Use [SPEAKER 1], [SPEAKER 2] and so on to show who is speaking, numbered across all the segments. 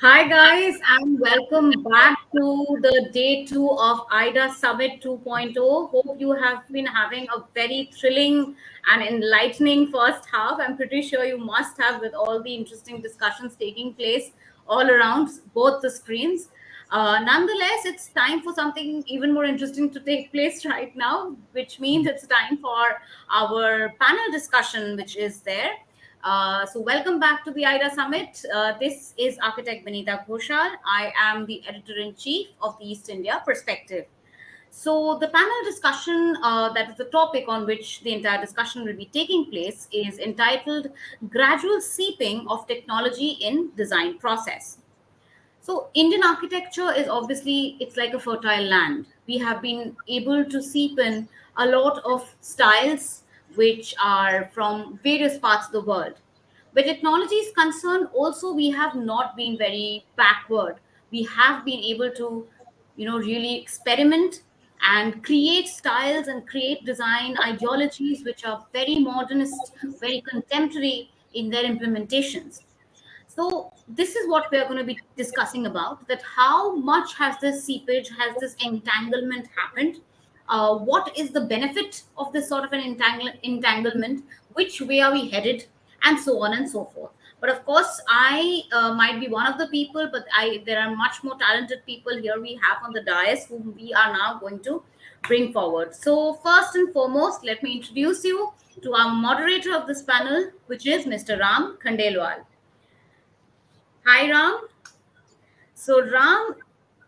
[SPEAKER 1] Hi, guys, and welcome back to the day two of IIDA Summit 2.0. Hope you have been having a very thrilling and enlightening first half. I'm pretty sure you must have, with all the interesting discussions taking place all around both the screens. Nonetheless, it's time for something even more interesting to take place right now, which means it's time for our panel discussion, which is there. So welcome back to the IIDA Summit. This is architect Benita Ghoshal. I am the editor-in-chief of the East India Perspective. So the panel discussion, that is the topic on which the entire discussion will be taking place, is entitled Gradual Seeping of Technology in Design Process. So Indian architecture is obviously, it's like a fertile land. We have been able to seep in a lot of styles which are from various parts of the world. Where technology is concerned, also we have not been very backward. We have been able to, really experiment and create styles and create design ideologies which are very modernist, very contemporary in their implementations. So this is what we are going to be discussing about, that how much has this seepage, has this entanglement happened? What is the benefit of this sort of an entanglement? Which way are we headed? And so on and so forth. But of course, I might be one of the people, but there are much more talented people here we have on the dais whom we are now going to bring forward. So first and foremost, let me introduce you to our moderator of this panel, which is Mr. Ram Khandelwal. Hi, Ram. So, Ram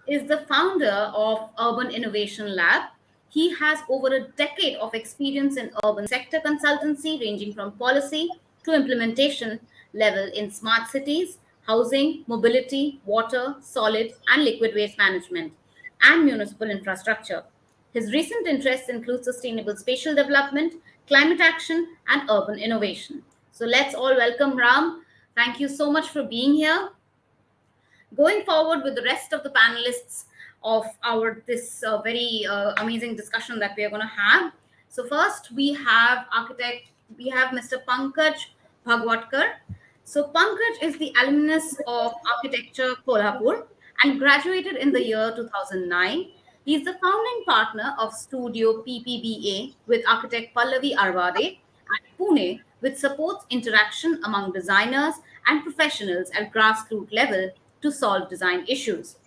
[SPEAKER 1] is the founder of Urban Innovation Lab. He has over a decade of experience in urban sector consultancy, ranging from policy to implementation level in smart cities, housing, mobility, water, solid and liquid waste management, and municipal infrastructure. His recent interests include sustainable spatial development, climate action, and urban innovation. So, let's all welcome Ram. Thank you so much for being here. Going forward with the rest of the panelists of our this very amazing discussion that we are going to have. So first we have Mr. Pankaj Bhagwatkar. So Pankaj is the alumnus of Architecture Kolhapur and graduated in the year 2009. He is the founding partner of Studio PPBA with architect Pallavi Arvade at Pune, which supports interaction among designers and professionals at grassroots level to solve design issues.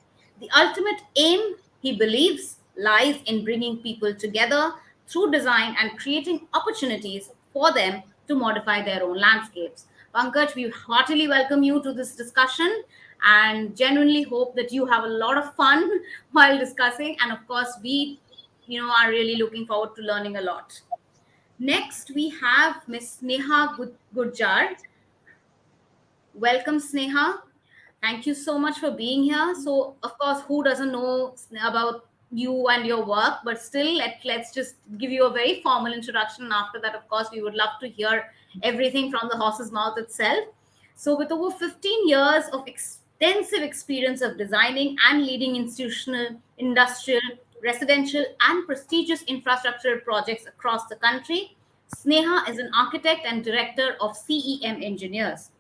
[SPEAKER 1] The ultimate aim, he believes, lies in bringing people together through design and creating opportunities for them to modify their own landscapes. Pankaj, we heartily welcome you to this discussion and genuinely hope that you have a lot of fun while discussing. And of course, we are really looking forward to learning a lot. Next, we have Miss Sneha Gurjar. Welcome, Sneha. Thank you so much for being here. So, of course, who doesn't know about you and your work? But still, let's just give you a very formal introduction. After that, of course, we would love to hear everything from the horse's mouth itself. So, with over 15 years of extensive experience of designing and leading institutional, industrial, residential, and prestigious infrastructure projects across the country, Sneha is an architect and director of CEM Engineers.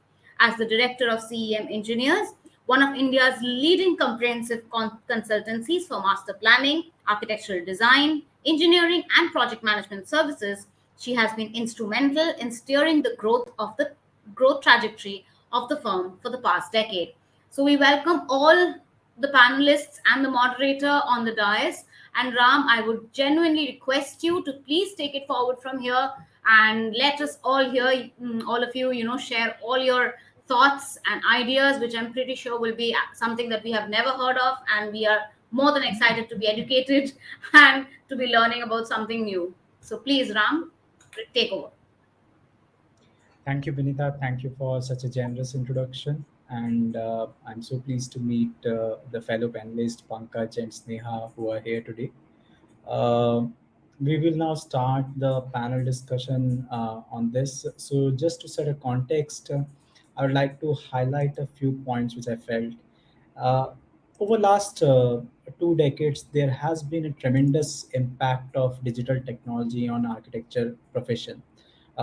[SPEAKER 1] As the director of CEM Engineers, one of India's leading comprehensive consultancies for master planning, architectural design, engineering, and project management services, she has been instrumental in steering the growth trajectory of the firm for the past decade. So we welcome all the panelists and the moderator on the dais. And Ram, I would genuinely request you to please take it forward from here and let us all hear, all of you, share all your thoughts and ideas, which I'm pretty sure will be something that we have never heard of. And we are more than excited to be educated and to be learning about something new. So please, Ram, take over.
[SPEAKER 2] Thank you, Benita. Thank you for such a generous introduction. And I'm so pleased to meet the fellow panelists, Pankaj and Sneha, who are here today. Uh, we will now start the panel discussion on this. So, just to set a context, I would like to highlight a few points which I felt. Uh, Over last 2 decades, there has been a tremendous impact of digital technology on architecture profession.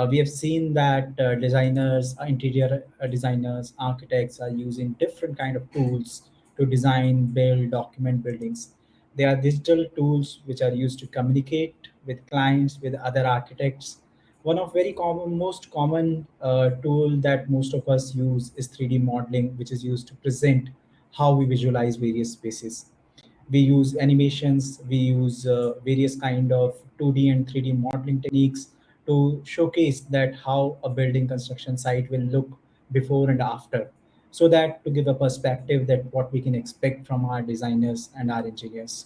[SPEAKER 2] We have seen that designers, interior designers, architects are using different kind of tools to design, build, document buildings. They are digital tools which are used to communicate with clients, with other architects. One of very common, most common tool that most of us use is 3D modeling, which is used to present how we visualize various spaces. We use animations, we use various kind of 2D and 3D modeling techniques to showcase that how a building construction site will look before and after, so that to give a perspective that what we can expect from our designers and our engineers.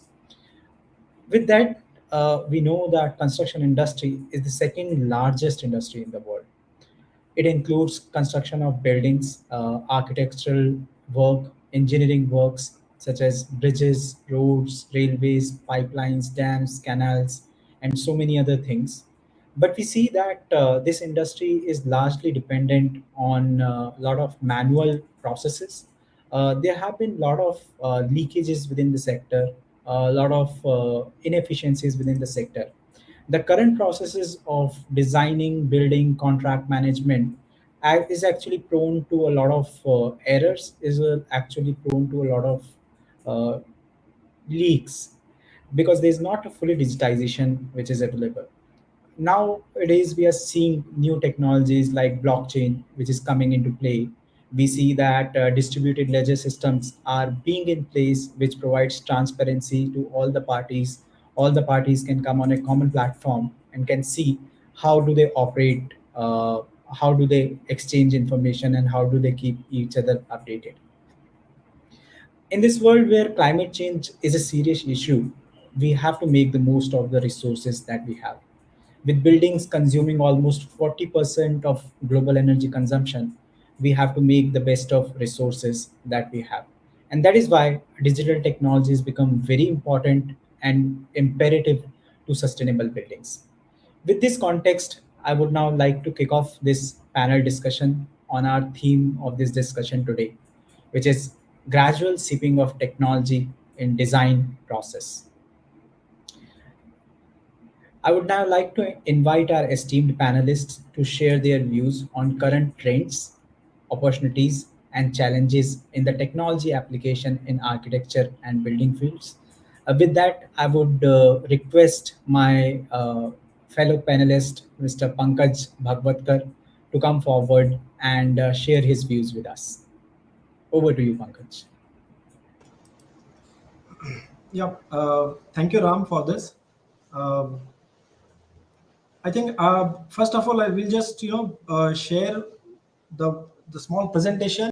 [SPEAKER 2] With that, we know that construction industry is the second largest industry in the world. It includes construction of buildings, architectural work, engineering works such as bridges, roads, railways, pipelines, dams, canals, and so many other things. But we see that this industry is largely dependent on a lot of manual processes. There have been a lot of leakages within the sector, a lot of inefficiencies within the sector. The current processes of designing, building, contract management is actually prone to a lot of errors, is actually prone to a lot of uh, leaks, because there's not a fully digitization which is available. Nowadays we are seeing new technologies like blockchain which is coming into play. We see that distributed ledger systems are being in place, which provides transparency to all the parties. All the parties can come on a common platform and can see how do they operate, how do they exchange information, and how do they keep each other updated. In this world where climate change is a serious issue, we have to make the most of the resources that we have. With buildings consuming almost 40% of global energy consumption, we have to make the best of resources that we have. And that is why digital technologies become very important and imperative to sustainable buildings. With this context, I would now like to kick off this panel discussion on our theme of this discussion today, which is gradual seeping of technology in design process. I would now like to invite our esteemed panelists to share their views on current trends, opportunities, and challenges in the technology application in architecture and building fields. With that, I would request my fellow panelist, Mr. Pankaj Bhagwatkar, to come forward and share his views with us. Over to you, Pankaj.
[SPEAKER 3] Yeah, thank you, Ram, for this. Um I think first of all, I will just share the small presentation.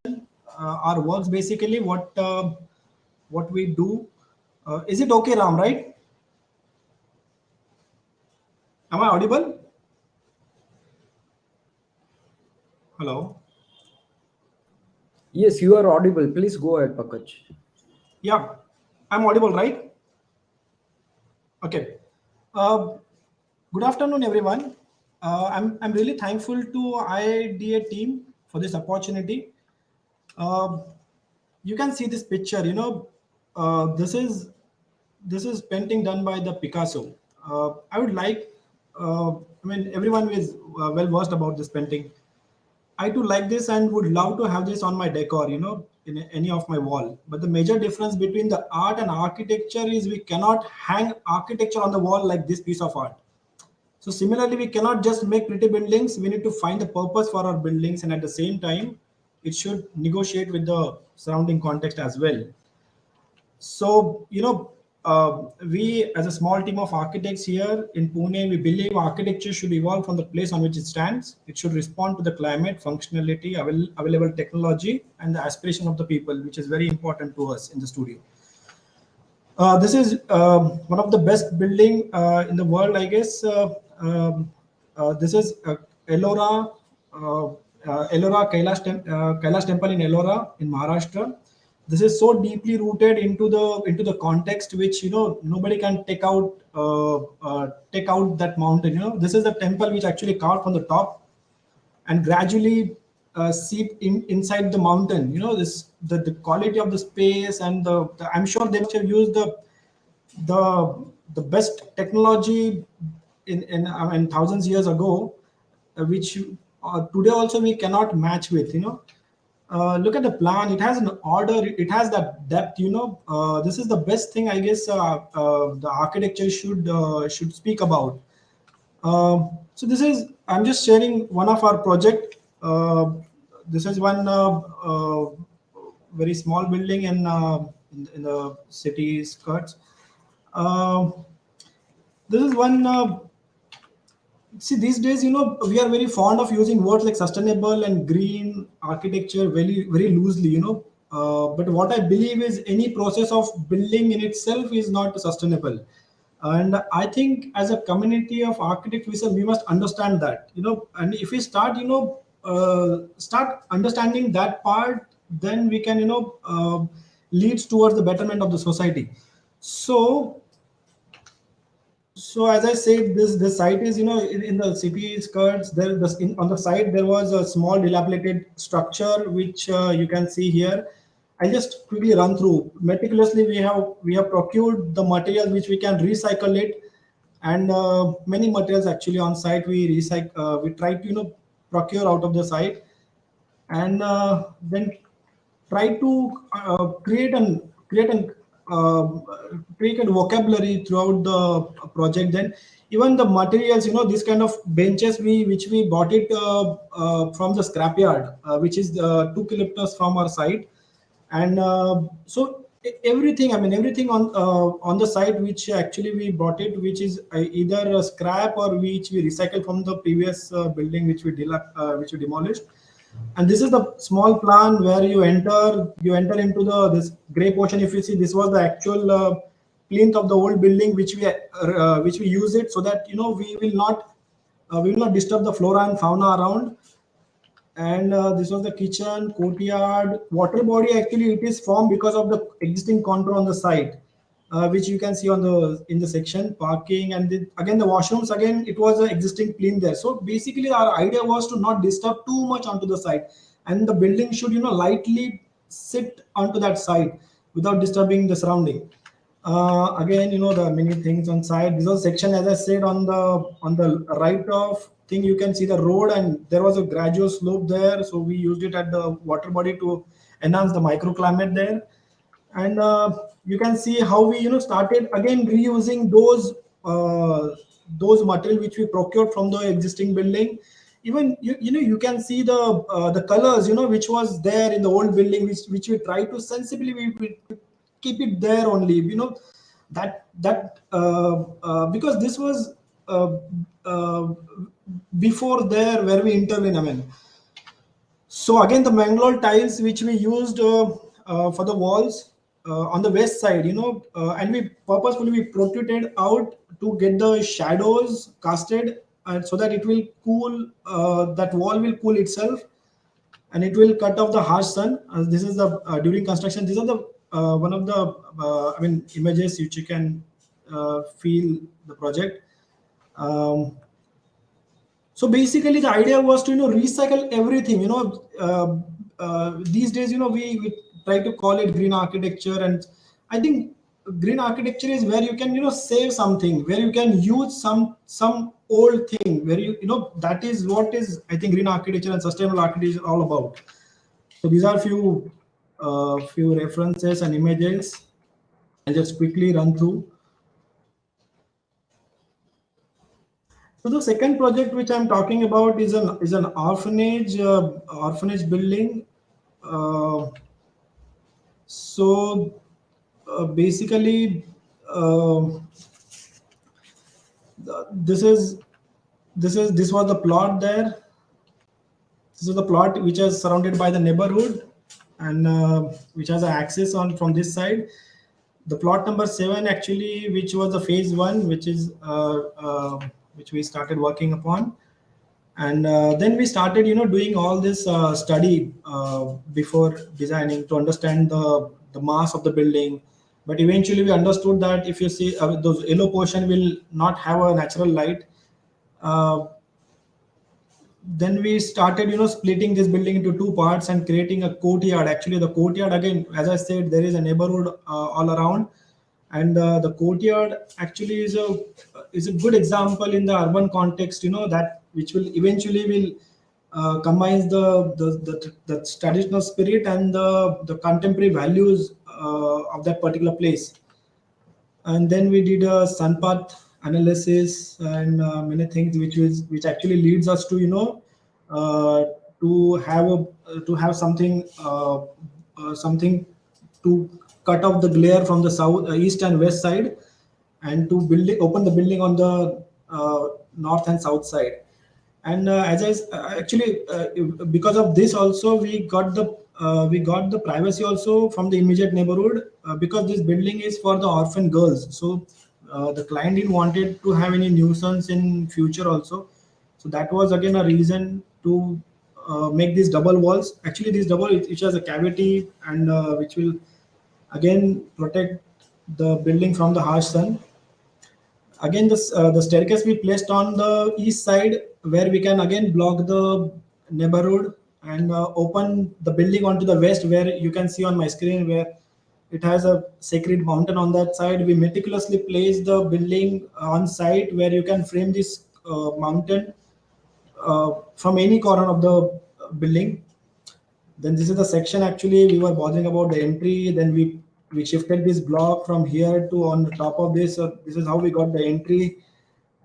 [SPEAKER 3] Our works basically what we do. Is it okay, Ram? Right? Am I audible? Hello.
[SPEAKER 4] Yes, you are audible. Please go ahead, Pankaj.
[SPEAKER 3] Yeah, I'm audible, right? Okay. Uh, Good afternoon, everyone. I'm really thankful to IIDA team for this opportunity. Uh, you can see this picture. This is painting done by the Picasso. I would like. I mean, everyone is well versed about this painting. I too like this and would love to have this on my decor, in any of my wall. But the major difference between the art and architecture is we cannot hang architecture on the wall like this piece of art. So similarly, we cannot just make pretty buildings. We need to find the purpose for our buildings, and at the same time, it should negotiate with the surrounding context as well. So we as a small team of architects here in Pune, we believe architecture should evolve from the place on which it stands. It should respond to the climate, functionality, available technology, and the aspiration of the people, which is very important to us in the studio. This is one of the best building in the world, I guess. This is Ellora, Kailash Temple in Ellora in Maharashtra. This is so deeply rooted into the context, which nobody can take out that mountain. This is the temple which actually carved from the top and gradually seep inside the mountain. This the quality of the space and I'm sure they must have used the best technology in I mean, thousands years ago. which today also we cannot match with. Look at the plan. It has an order. It has that depth. This is the best thing, I guess. The architecture should speak about. So this is, I'm just sharing one of our project. This is one very small building in the city skirts. Uh, this is one. See, these days, we are very fond of using words like sustainable and green architecture very, very loosely, But what I believe is any process of building in itself is not sustainable. And I think as a community of architects, we must understand that, and if we start, start understanding that part, then we can, leads towards the betterment of the society. So as I said, this site is, in the city skirts. On the side there was a small dilapidated structure which you can see here. I'll just quickly run through meticulously. We have procured the material which we can recycle it, and many materials actually on site we recycle. We try to, procure out of the site, and then try to uh, create a vocabulary throughout the project. Then even the materials, this kind of benches which we bought it from the scrapyard, which is 2 kilometers from our site. And so everything, I mean everything on the site which actually we bought it, which is either a scrap or which we recycled from the previous building which we demolished. And this is the small plan where you enter into the this gray portion. If you see, this was the actual plinth of the old building which we use it, so that we will not disturb the flora and fauna around. And this was the kitchen courtyard. Water body, actually it is formed because of the existing contour on the site, which you can see on the in the section parking. And again the washrooms, again it was an existing clean there. So basically our idea was to not disturb too much onto the site, and the building should, lightly sit onto that site without disturbing the surrounding. Again, the many things on site. This was section, as I said, on the right of thing. You can see the road, and there was a gradual slope there. So we used it at the water body to enhance the microclimate there. And you can see how we, started again reusing those material which we procured from the existing building. Even you can see the colors, which was there in the old building, which we try to sensibly we keep it there only, because this was uh, uh, before there where we intervene, I mean. So again, the mangrove tiles which we used for the walls on the west side, and we purposefully we protruted out to get the shadows casted, so that it will cool, that wall will cool itself, and it will cut off the harsh sun. This is the during construction. These are the one of the images which you can feel the project. Um, so basically the idea was to, recycle everything. These days, we try to call it green architecture, and I think green architecture is where you can, save something, where you can use some old thing, where that is what is, I think, green architecture and sustainable architecture all about. So these are few references and images. I'll just quickly run through. So the second project which I'm talking about is an orphanage building. Uh, so basically, uh, this was the plot there. This is the plot which is surrounded by the neighborhood, and which has an access on from this side. The plot number 7, actually, which was the phase 1, which we started working upon. And then we started, doing all this study before designing, to understand the mass of the building. But eventually we understood that if you see, those yellow portion will not have a natural light. uh, then we started, splitting this building into two parts and creating a courtyard. Actually the courtyard, again, as I said, there is a neighborhood all around. And the courtyard actually is a good example in the urban context, that which will eventually will combines the traditional spirit and the contemporary values of that particular place. And then we did a sunpath analysis and many things, which actually leads us to uh, to have something, something to cut off the glare from the south, east and west side, and to open the building on the north and south side. And actually, because of this also, we got the privacy also from the immediate neighborhood, because this building is for the orphan girls. So the client didn't wanted to have any nuisance in future also. So that was again a reason to make these double walls. Actually, this double, which has a cavity, and which will again protect the building from the harsh sun. Again, the staircase we placed on the east side, where we can again block the neighborhood and open the building onto the west, where you can see on my screen where it has a sacred mountain on that side. We meticulously place the building on site where you can frame this mountain from any corner of the building. Then this is the section actually we were bothering about the entry. Then we shifted this block from here to on the top of this. So this is how we got the entry.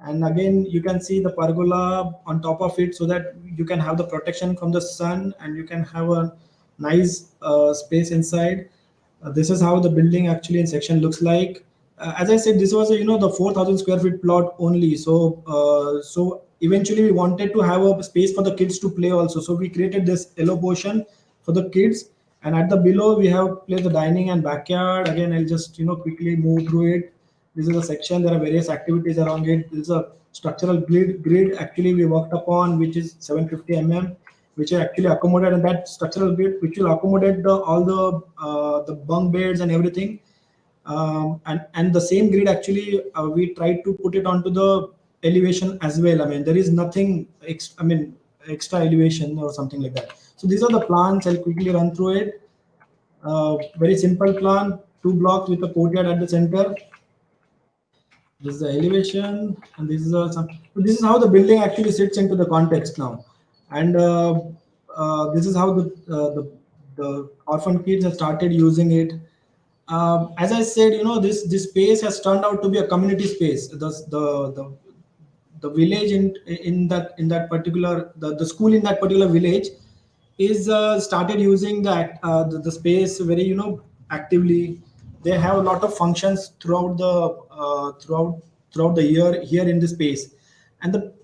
[SPEAKER 3] And again, you can see the pergola on top of it, so that you can have the protection from the sun and you can have a nice space inside. This is how the building actually in section looks like. As I said, this was the 4,000 square feet plot only. So eventually we wanted to have a space for the kids to play also. So we created this yellow portion for the kids, and at the below we have placed the dining and backyard. Again, I'll just quickly move through it. This is a section. There are various activities around it. This is a structural grid actually we worked upon, which is 750 which are actually accommodated in that structural grid, which will accommodate all the bunk beds and everything. And the same grid actually, we tried to put it onto the elevation as well. I mean, there is nothing extra elevation or something like that. So these are the plans. I'll quickly run through it. Very simple plan: two blocks with a courtyard at the center. This is the elevation, and this is this is how the building actually sits into the context now. And this is how the orphan kids have started using it. As I said, this space has turned out to be a community space. The village in that particular, the school in that particular village is started using the space very actively. They have a lot of functions throughout the year here in the space. And the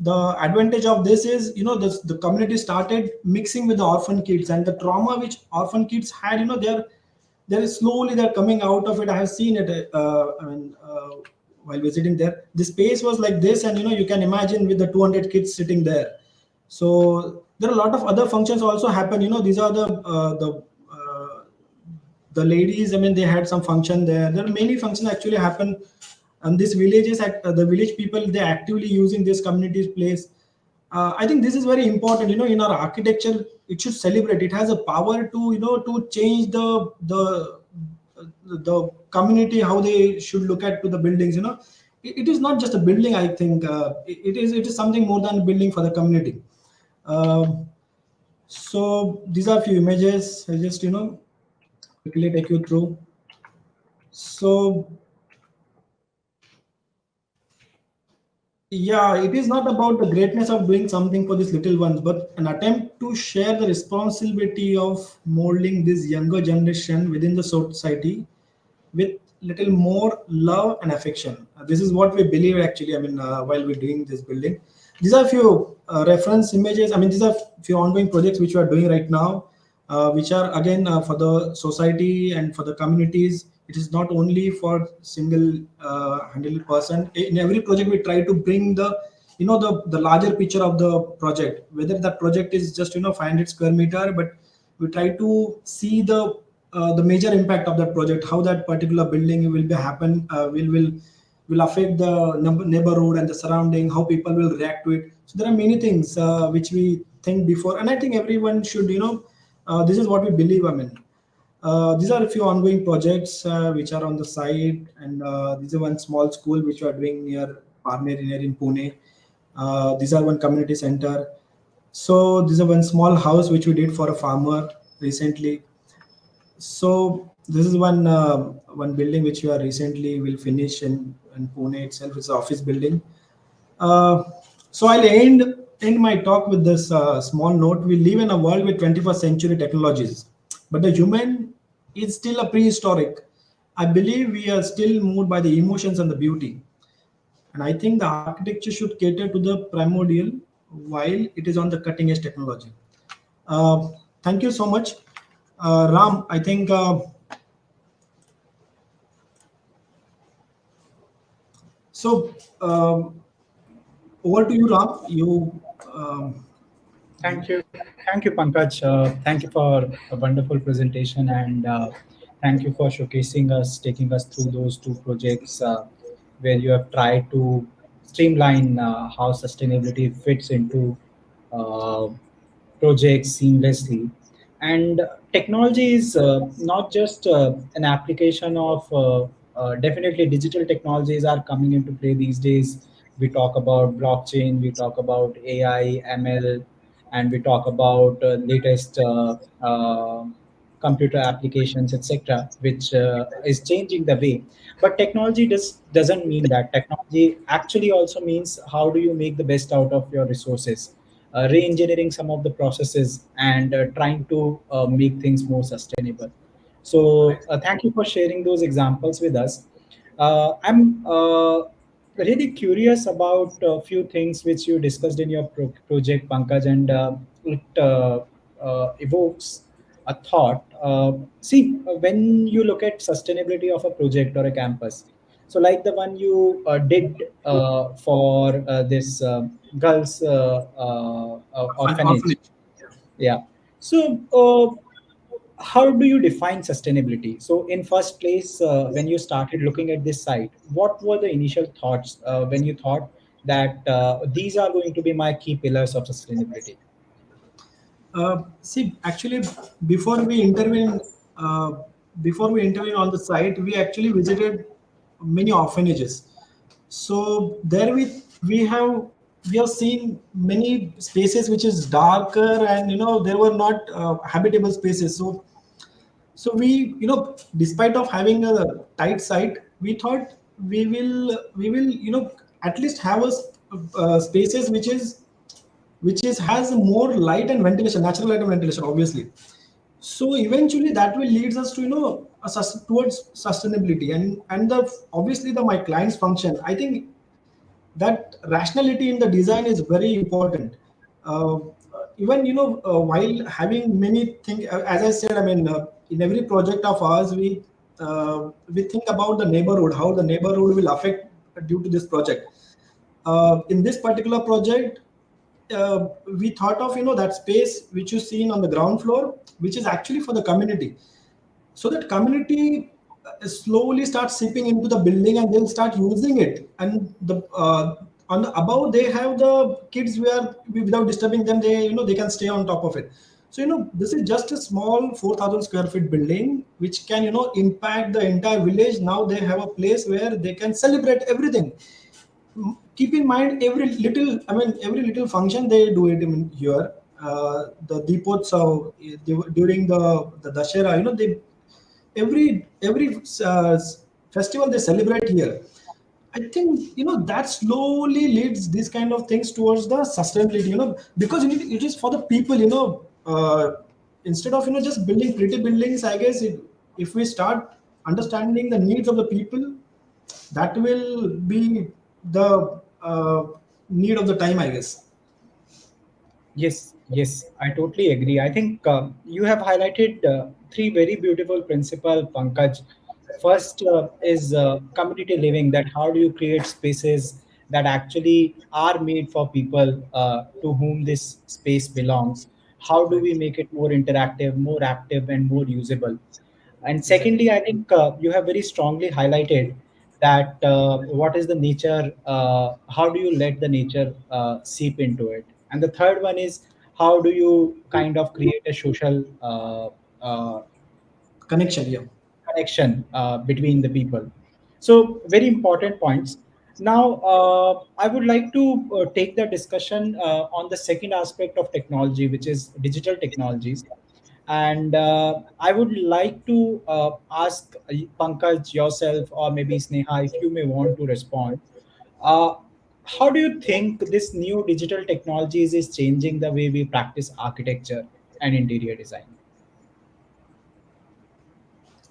[SPEAKER 3] advantage of this is, the community started mixing with the orphan kids, and the trauma which orphan kids had, they're coming out of it. I have seen it while visiting there. The space was like this, and you can imagine with the 200 kids sitting there. So there are a lot of other functions also happen. These are the ladies. I mean, they had some function there. There are many functions actually happen, and this villages, the village people, they actively using this community's place. I think this is very important. In our architecture, it should celebrate. It has a power to to change the community, how they should look at to the buildings. It is not just a building. I think it is something more than a building for the community. Um, so these are a few images. I'll just quickly take you through. So yeah, it is not about the greatness of doing something for these little ones, but an attempt to share the responsibility of molding this younger generation within the society with little more love and affection. This is what we believe actually. I mean, while we're doing this building, these are a few reference images. I mean, these are few ongoing projects which we are doing right now, which are again for the society and for the communities. It is not only for single handled person. In every project, we try to bring the larger picture of the project. Whether that project is just 500 square meter, but we try to see the major impact of that project, how that particular building will be happen, will affect the neighborhood and the surrounding, how people will react to it. So there are many things which we think before, and I think everyone should, this is what we believe. I mean, These are a few ongoing projects which are on the site, and these are one small school which we are doing near Parner near in Pune. These are one community center. So this is one small house which we did for a farmer recently. So this is one building which we are recently will finish in Pune itself. It's an office building. Uh, so I'll end my talk with this small note. We live in a world with 21st century technologies, but the human is still a prehistoric. I believe we are still moved by the emotions and the beauty, and I think the architecture should cater to the primordial while it is on the cutting edge technology. Thank you so much, Ram. I think so. Over to you, Ram. You.
[SPEAKER 2] Thank you, Pankaj. Thank you for a wonderful presentation, and thank you for showcasing us, taking us through those two projects where you have tried to streamline how sustainability fits into uh, projects seamlessly. And technology is not just an application of definitely digital technologies are coming into play these days. We talk about blockchain, we talk about AI, ML, and we talk about latest computer applications, etc., which is changing the way. But technology doesn't mean that. Technology actually also means how do you make the best out of your resources, re-engineering some of the processes, and trying to make things more sustainable. So thank you for sharing those examples with us. I'm really curious about a few things which you discussed in your project, Pankaj, and it evokes a thought. See, when you look at sustainability of a project or a campus, so like the one you did for this girls orphanage,
[SPEAKER 3] Orphanage.
[SPEAKER 2] yeah. So how do you define sustainability? So in first place, when you started looking at this site, what were the initial thoughts when you thought that these are going to be my key pillars of sustainability?
[SPEAKER 3] See, actually, before we intervene, uh, before we intervene on the site, we actually visited many orphanages. So there we have seen many spaces which is darker, and there were not habitable spaces. So we, despite of having a tight site, we thought we will at least have spaces which is has more light and ventilation, natural light and ventilation, obviously. So eventually that will leads us to towards sustainability, and the obviously the my client's function. I think that rationality in the design is very important. Even while having many things, as I said, I mean, in every project of ours, we think about the neighborhood, how the neighborhood will affect due to this project. In this particular project, we thought of that space which you seen on the ground floor, which is actually for the community, so that community slowly starts seeping into the building, and they'll start using it. And the on the above they have the kids where without disturbing them, they can stay on top of it. So this is just a small 4,000 square feet building which can impact the entire village. Now they have a place where they can celebrate everything. Keep in mind, every little function they do it in here. The Deepotsav, during the Dashera, they every festival they celebrate here. I think that slowly leads these kind of things towards the sustainability. Because it is for the people. Instead of just building pretty buildings, I guess if we start understanding the needs of the people, that will be the need of the time, I guess.
[SPEAKER 2] Yes, yes, I totally agree. I think you have highlighted three very beautiful principles, Pankaj. First is community living. That how do you create spaces that actually are made for people to whom this space belongs? How do
[SPEAKER 3] Right.
[SPEAKER 2] we make it more interactive, more active, and more usable? And
[SPEAKER 3] Exactly.
[SPEAKER 2] secondly, I think you have very strongly highlighted that what is the nature, how do you let the nature seep into it? And the third one is how do you kind of create a social
[SPEAKER 3] connection. Yeah.
[SPEAKER 2] connection between the people. So, very important points. Now, I would like to take the discussion on the second aspect of technology, which is digital technologies. And I would like to ask Pankaj yourself, or maybe Sneha, if you may want to respond. Uh, how do you think this new digital technologies is changing the way we practice architecture and interior design?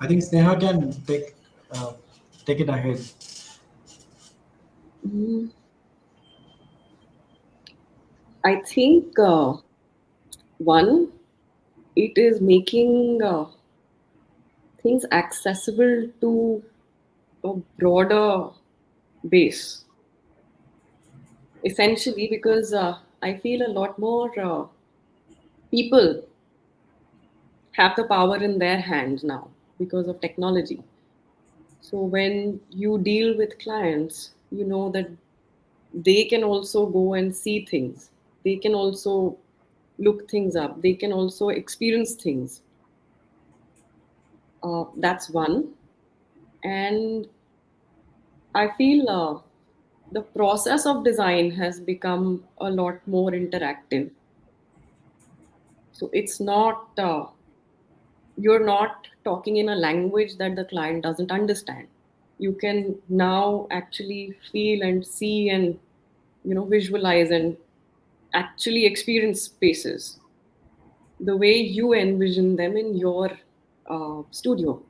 [SPEAKER 3] I think Sneha can uh, take it ahead.
[SPEAKER 5] Mm, I think one, it is making things accessible to a broader base. Essentially, because I feel a lot more people have the power in their hands now because of technology. So when you deal with clients, you know that they can also go and see things. They can also look things up. They can also experience things. That's one. And I feel the process of design has become a lot more interactive. So it's not, you're not talking in a language that the client doesn't understand. You can now actually feel and see and, visualize and actually experience spaces the way you envision them in your studio.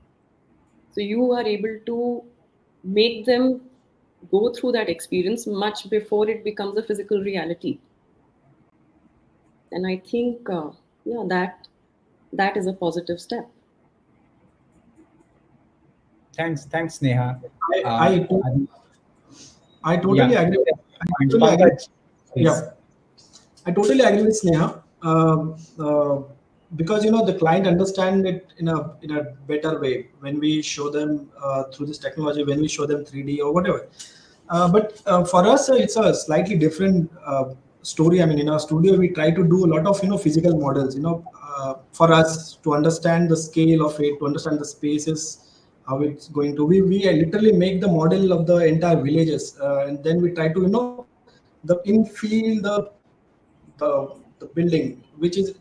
[SPEAKER 5] So you are able to make them go through that experience much before it becomes a physical reality. And I think, yeah, that is a positive step.
[SPEAKER 2] Thanks, Neha.
[SPEAKER 3] I,
[SPEAKER 2] Uh,
[SPEAKER 3] I, to-
[SPEAKER 2] I-
[SPEAKER 3] I
[SPEAKER 2] yeah,
[SPEAKER 3] totally agree. I
[SPEAKER 2] points.
[SPEAKER 3] totally agree.
[SPEAKER 2] Pankaj, please.
[SPEAKER 3] Yeah. I totally agree with Sneha, because the client understand it in a better way when we show them through this technology, when we show them 3D or whatever. But for us, it's a slightly different story. I mean, in our studio, we try to do a lot of physical models. For us to understand the scale of it, to understand the spaces, how it's going to. We literally make the model of the entire villages, and then we try to the infill the building, which is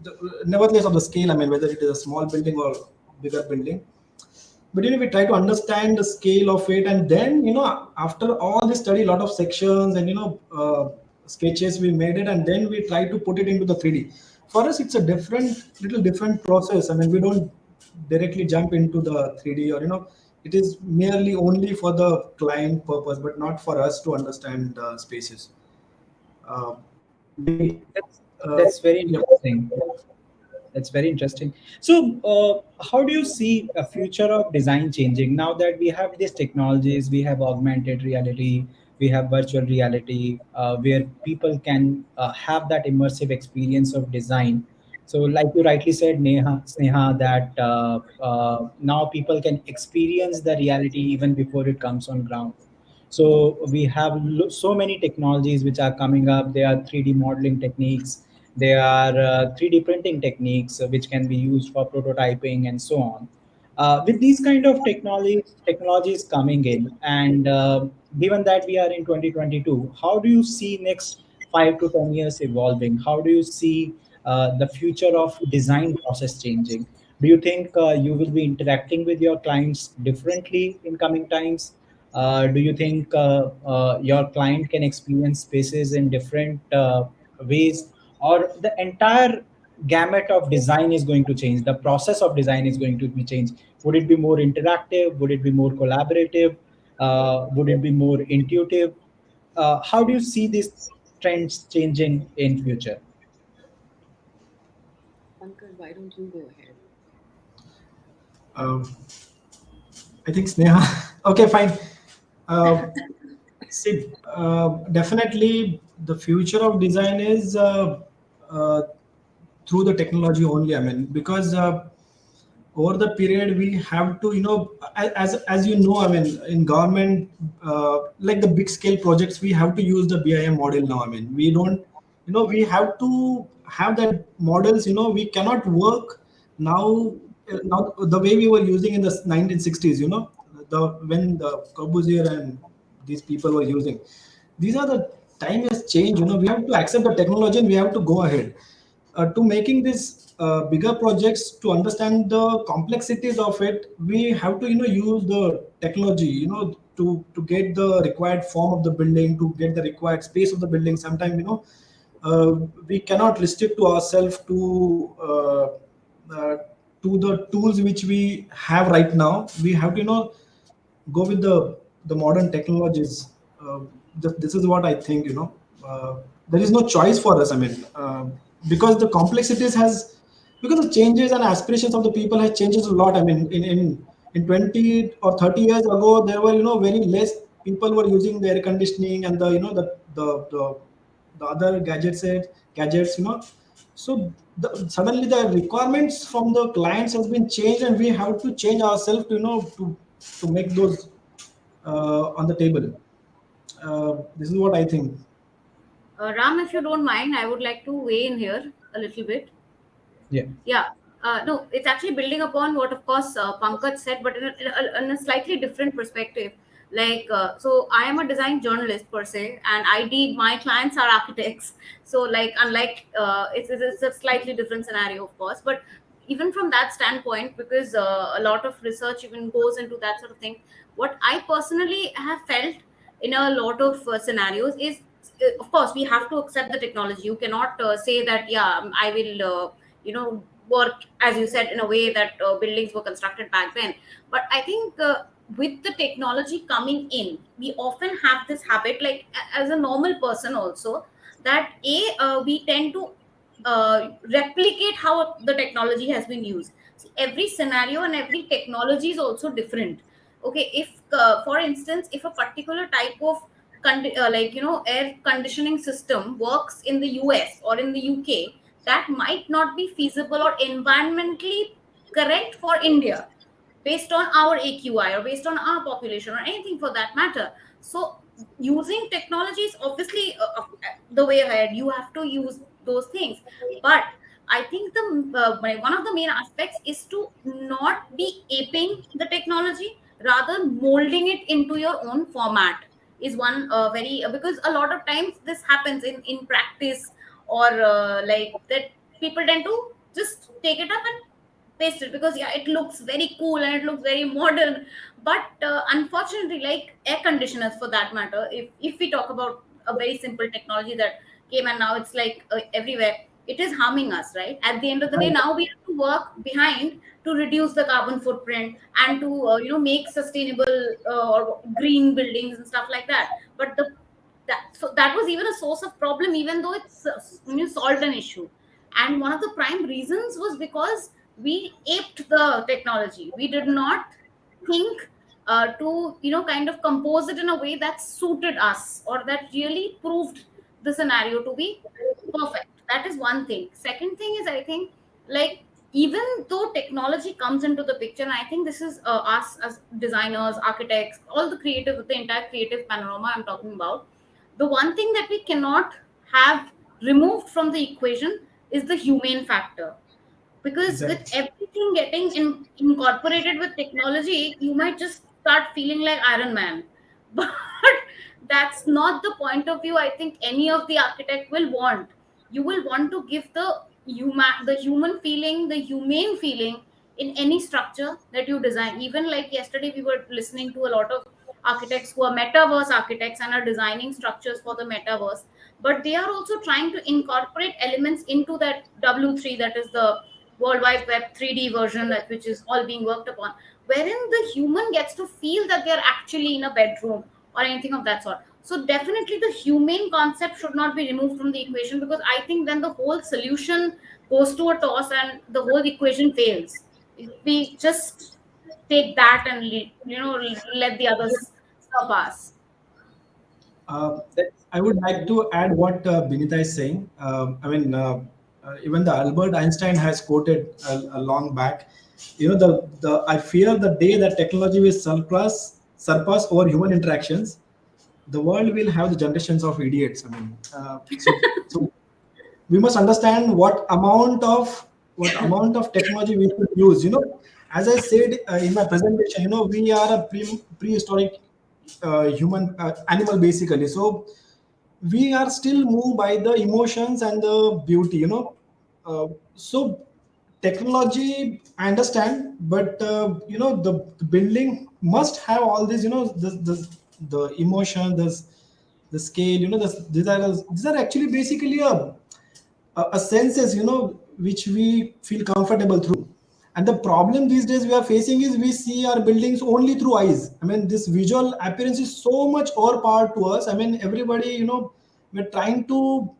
[SPEAKER 3] nevertheless of the scale. I mean, whether it is a small building or bigger building, but we try to understand the scale of it, and then after all this study, a lot of sections and sketches, we made it, and then we try to put it into the 3D. For us, it's a little different process. I mean, we don't directly jump into the 3D, or it is merely only for the client purpose, but not for us to understand spaces. uh, we
[SPEAKER 2] That's
[SPEAKER 3] uh,
[SPEAKER 2] that's very
[SPEAKER 3] yeah.
[SPEAKER 2] interesting. That's very interesting. So, how do you see a future of design changing now that we have these technologies? We have augmented reality, we have virtual reality, where people can have that immersive experience of design. So, like you rightly said, Sneha, that now people can experience the reality even before it comes on ground. So we have so many technologies which are coming up. There are 3D modeling techniques. There are 3D printing techniques which can be used for prototyping and so on. With these kind of technologies coming in, and given that we are in 2022, how do you see next 5 to 10 years evolving? How do you see the future of design process changing? Do you think you will be interacting with your clients differently in coming times? Do you think your client can experience spaces in different ways, or the entire gamut of design is going to change? The process of design is going to be changed. Would it be more interactive? Would it be more collaborative? Would it be more intuitive? How do you see these trends changing in future?
[SPEAKER 5] Pankaj, why don't you go ahead?
[SPEAKER 3] um, I think Sneha. Okay, fine. uh, See, definitely the future of design is uh, through the technology only. I mean, because over the period we have to, as you know, I mean, in government, like the big scale projects, we have to use the BIM model now. I mean, we don't, we have to have that models. We cannot work now now the way we were using in the 1960s, the when the Corbusier and these people were using, these are the time has changed. We have to accept the technology and we have to go ahead to making this bigger projects. To understand the complexities of it, we have to use the technology, to get the required form of the building, to get the required space of the building. Sometimes uh, we cannot restrict to ourselves to the tools which we have right now. We have to go with the modern technologies. This is what I think. There is no choice for us. I mean, because the complexities has, because the changes and aspirations of the people has changes a lot. I mean, in 20 or 30 years ago, there were very less people were using the air conditioning and the the other gadgets. So suddenly the requirements from the clients has been changed, and we have to change ourselves to make those on the table. This is what I think.
[SPEAKER 1] Ram, if you don't mind, I would like to weigh in here a little bit.
[SPEAKER 2] Yeah.
[SPEAKER 1] Yeah. No, it's actually building upon what, of course, Pankaj said, but in a slightly different perspective. So I am a design journalist per se, and my clients are architects. So, like, unlike it's a slightly different scenario, of course. But even from that standpoint, because a lot of research even goes into that sort of thing, what I personally have felt in a lot of scenarios is, of course, we have to accept the technology. You cannot say that, yeah, I will. Work, as you said, in a way that buildings were constructed back then. But I think with the technology coming in, we often have this habit, like as a normal person also, that we tend to replicate how the technology has been used. See, every scenario and every technology is also different. Okay, if for instance, if a particular type of air conditioning system works in the US or in the UK, that might not be feasible or environmentally correct for India, based on our AQI or based on our population or anything for that matter. So using technology is obviously the way ahead. You have to use those things. But I think one of the main aspects is to not be aping the technology, rather molding it into your own format is one very because a lot of times this happens in practice, or like that, people tend to just take it up and paste it because, yeah, it looks very cool and it looks very modern. But unfortunately, like air conditioners for that matter, if we talk about a very simple technology that came and now it's like everywhere, it is harming us, right? At the end of the day,
[SPEAKER 3] Right.
[SPEAKER 1] now we have to work behind to reduce the carbon footprint and to make sustainable or green buildings and stuff like that. But that was even a source of problem, even though it's solved an issue. And one of the prime reasons was because we aped the technology. We did not think to kind of compose it in a way that suited us or that really proved the scenario to be perfect. That is one thing. Second thing is, I think, like, even though technology comes into the picture, and I think this is us as designers, architects, all the entire creative panorama I'm talking about, the one thing that we cannot have removed from the equation is the humane factor. Because with
[SPEAKER 3] Exactly.
[SPEAKER 1] everything getting incorporated with technology, you might just start feeling like Iron Man. But that's not the point of view I think any of the architect will want. You will want to give the human feeling, the humane feeling in any structure that you design. Even like yesterday, we were listening to a lot of architects who are metaverse architects and are designing structures for the metaverse, but they are also trying to incorporate elements into that W3, that is the World Wide Web 3D version, which is all being worked upon, wherein the human gets to feel that they're actually in a bedroom or anything of that sort. So definitely the humane concept should not be removed from the equation, because I think then the whole solution goes to a toss and the whole equation fails. If we just take that and let the others surpass.
[SPEAKER 3] Uh,
[SPEAKER 2] That's,
[SPEAKER 3] I would like to add what Binita is saying. I mean, even the Albert Einstein has quoted a long back. The I fear the day that technology will surpass over human interactions, the world will have the generations of idiots. I mean, so we must understand what amount of what amount of technology we should use. As I said in my presentation, we are a prehistoric human animal basically. So we are still moved by the emotions and the beauty. So technology I understand, but the building must have all this. The emotion, the scale. These are actually basically a senses which we feel comfortable through. And the problem these days we are facing is we see our buildings only through eyes. I mean, this visual appearance is so much overpowered to us. I mean, everybody, we're trying to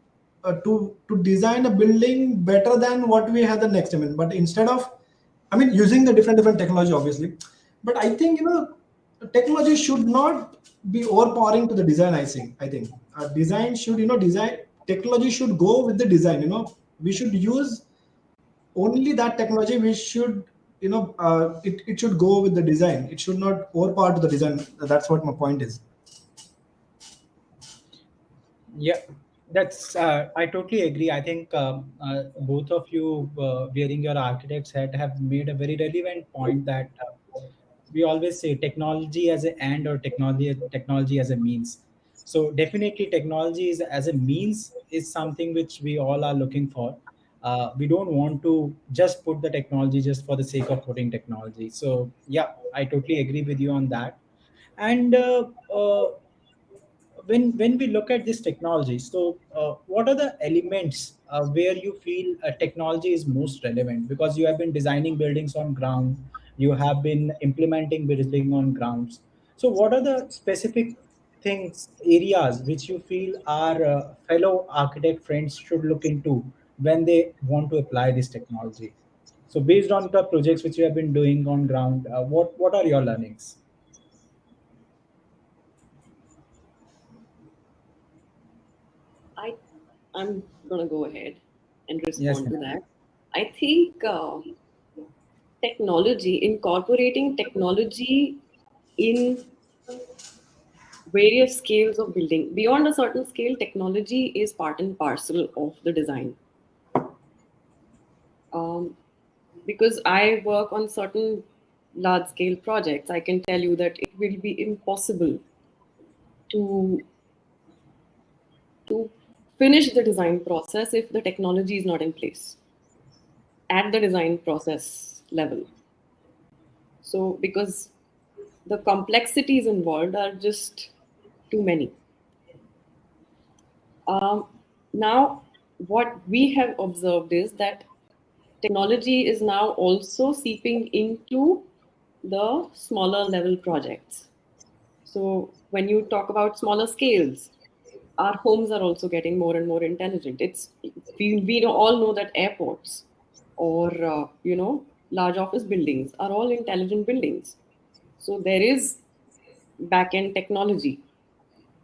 [SPEAKER 3] design a building better than what we have the next. I mean, but instead of, I mean, using the different technology obviously, but I think technology should not be overpowering to the design. I think design should, design technology should go with the design. We should use only that technology. We should, it should go with the design. It should not overpower to the design. That's what my point is.
[SPEAKER 2] Yeah, that's I totally agree. I think both of you, wearing your architect's hat, have made a very relevant point that we always say technology as an end or technology as a means. So definitely, technology is as a means is something which we all are looking for. We don't want to just put the technology just for the sake of putting technology. So yeah, I totally agree with you on that. And when we look at this technology, so what are the elements where you feel technology is most relevant? Because you have been designing buildings on ground, you have been implementing building on grounds. So what are the specific things, areas which you feel our fellow architect friends should look into when they want to apply this technology? So based on the projects which you have been doing on ground, what are your learnings?
[SPEAKER 5] I I'm gonna go ahead and
[SPEAKER 2] Yes,
[SPEAKER 5] respond to
[SPEAKER 2] Neha.
[SPEAKER 5] that. I think technology, incorporating technology in various scales of building. Beyond a certain scale, technology is part and parcel of the design. Um, because I work on certain large scale projects, I can tell you that it will be impossible to to finish the design process if the technology is not in place at the design process level. So because the complexities involved are just too many. Um, Now, what we have observed is that technology is now also seeping into the smaller level projects. So, when you talk about smaller scales, our homes are also getting more and more intelligent. We all know that airports or large office buildings are all intelligent buildings. So there is back end technology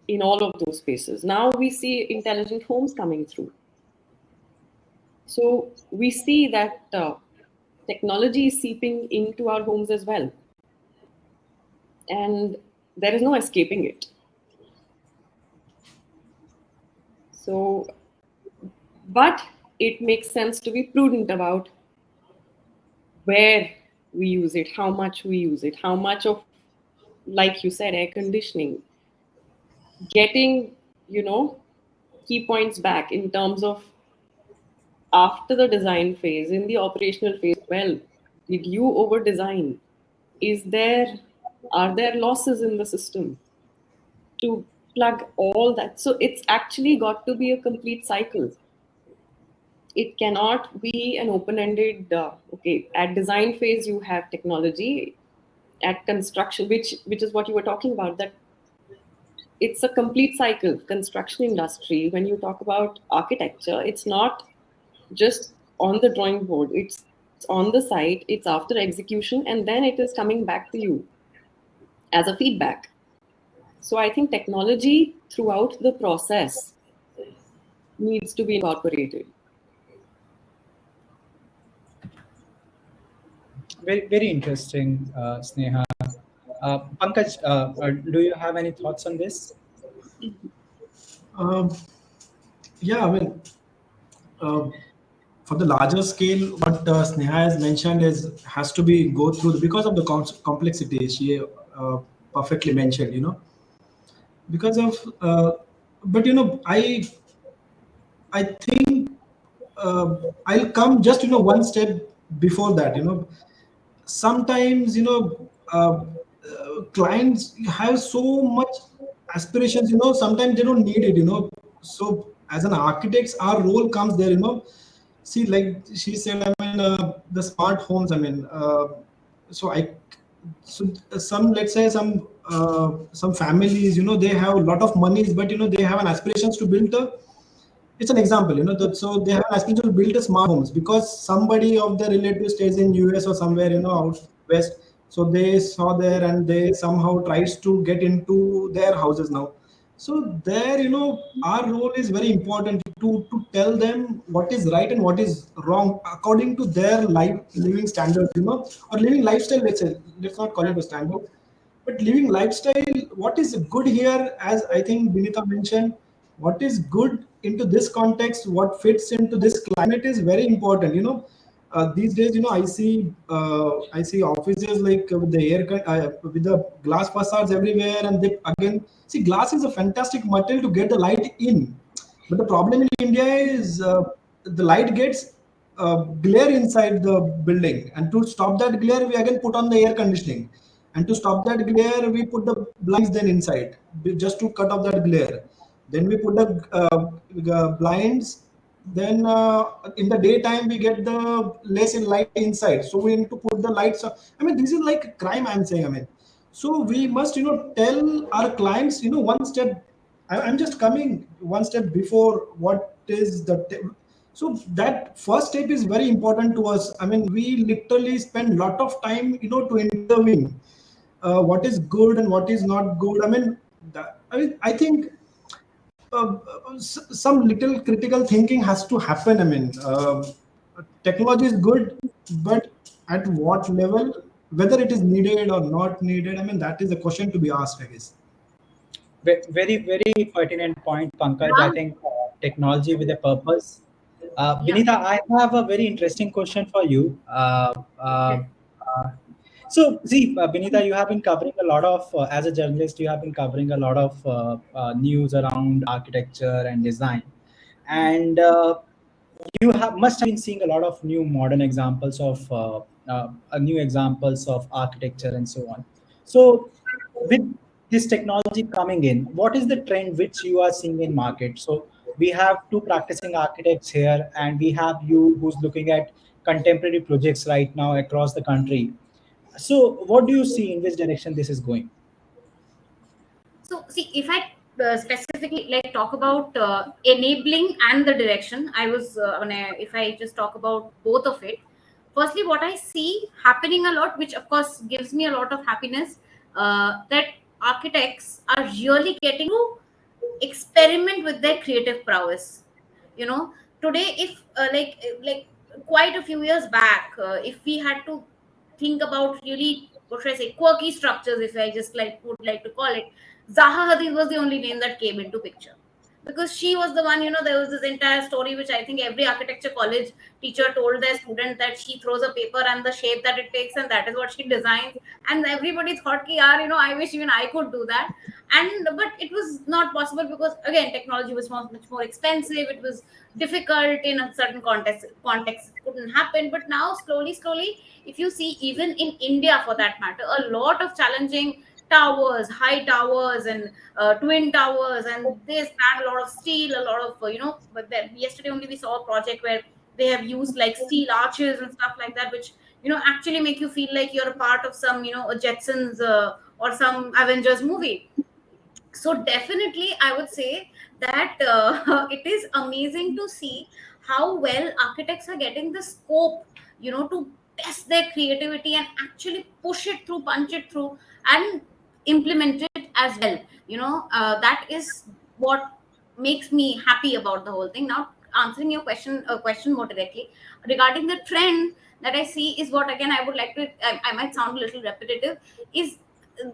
[SPEAKER 5] in all of those spaces. Now we see intelligent homes coming through. So we see that technology is seeping into our homes as well, and there is no escaping it. So, but it makes sense to be prudent about where we use it, how much we use it, how much of, like you said, air conditioning, getting, you know, key points back in terms of after the design phase, in the operational phase. Well, did you over design? Is there, are there losses in the system to plug all that? So it's actually got to be a complete cycle. It cannot be an open-ended, okay, at design phase you have technology, at construction, which is what you were talking about, that it's a complete cycle. Construction industry, when you talk about architecture, it's not just on the drawing board, it's on the site, it's after execution, and then it is coming back to you as a feedback. So I think technology throughout the process needs to be incorporated.
[SPEAKER 2] Very, very interesting, Sneha. Pankaj, do you have any thoughts on this?
[SPEAKER 3] um, yeah, I mean, uh, for the larger scale, what Sneha has mentioned is has to be go through because of the complexity. She perfectly mentioned, because of. But I think I'll come just one step before that. Sometimes clients have so much aspirations. Sometimes they don't need it. So as an architects, our role comes there. See, like she said, I mean, the smart homes. I mean, so I, so some, let's say some families, they have a lot of monies, but they have an aspirations to build a, it's an example, so they have an aspiration to build a smart homes because somebody of their relative stays in US or somewhere, out west. So they saw there and they somehow tries to get into their houses now. So there, our role is very important to tell them what is right and what is wrong according to their life living standards, or living lifestyle. Let's not call it a standard, but living lifestyle, what is good here, as I think Binita mentioned, what is good into this context, what fits into this climate is very important. These days, I see offices like with the with the glass facades everywhere, and they again see glass is a fantastic material to get the light in, but the problem in India is the light gets glare inside the building, and to stop that glare, we again put on the air conditioning, and to stop that glare, we put the blinds then inside just to cut off that glare. Then we put the blinds. Then in the daytime, we get the less in light inside, so we need to put the lights. I mean, this is like a crime. I'm saying. I mean, so we must tell our clients one step. I'm just coming one step before what is the so that first step is very important to us. I mean, we literally spend lot of time to interviewing what is good and what is not good. I mean, I think some little critical thinking has to happen. I mean, technology is good, but at what level, whether it is needed or not needed, I mean, that is a question to be asked, I guess.
[SPEAKER 2] Very, very pertinent point, Pankaj. I
[SPEAKER 1] Ram,
[SPEAKER 2] think technology with a purpose.
[SPEAKER 1] yeah.
[SPEAKER 2] Vinita, I have a very interesting question for you.
[SPEAKER 1] Okay.
[SPEAKER 2] Uh, so, see, Vinita, you have been covering a lot of, as a journalist, you have been covering a lot of news around architecture and design. And you have must have been seeing a lot of new modern examples of new examples of architecture and so on. So with this technology coming in, what is the trend which you are seeing in market? So we have two practicing architects here, and we have you who's looking at contemporary projects right now across the country. So what do you see in which direction this is going?
[SPEAKER 1] So, see, if I specifically like talk about enabling and the direction, I was if I just talk about both of it. Firstly, what I see happening a lot, which of course gives me a lot of happiness, that architects are really getting to experiment with their creative prowess. You know, today, if like quite a few years back, if we had to think about really, what should I say, quirky structures, if I just like would like to call it, Zaha Hadid was the only name that came into picture, because she was the one. There was this entire story which I think every architecture college teacher told their student, that she throws a paper and the shape that it takes, and that is what she designs. And everybody thought ki yaar, I wish even I could do that. And but it was not possible, because again, technology was much more expensive. It was difficult in a certain context, it couldn't happen. But now, slowly, if you see, even in India for that matter, a lot of challenging towers, high towers, and twin towers, and they stand a lot of steel, a lot of but then yesterday only we saw a project where they have used like steel arches and stuff like that, which actually make you feel like you're a part of some a Jetsons or some Avengers movie. So definitely I would say that it is amazing to see how well architects are getting the scope, to test their creativity and actually push it through, punch it through, and implement it as well. That is what makes me happy about the whole thing. Now, answering your question more directly regarding the trend that I see, is what, again, I would like to, I might sound a little repetitive, is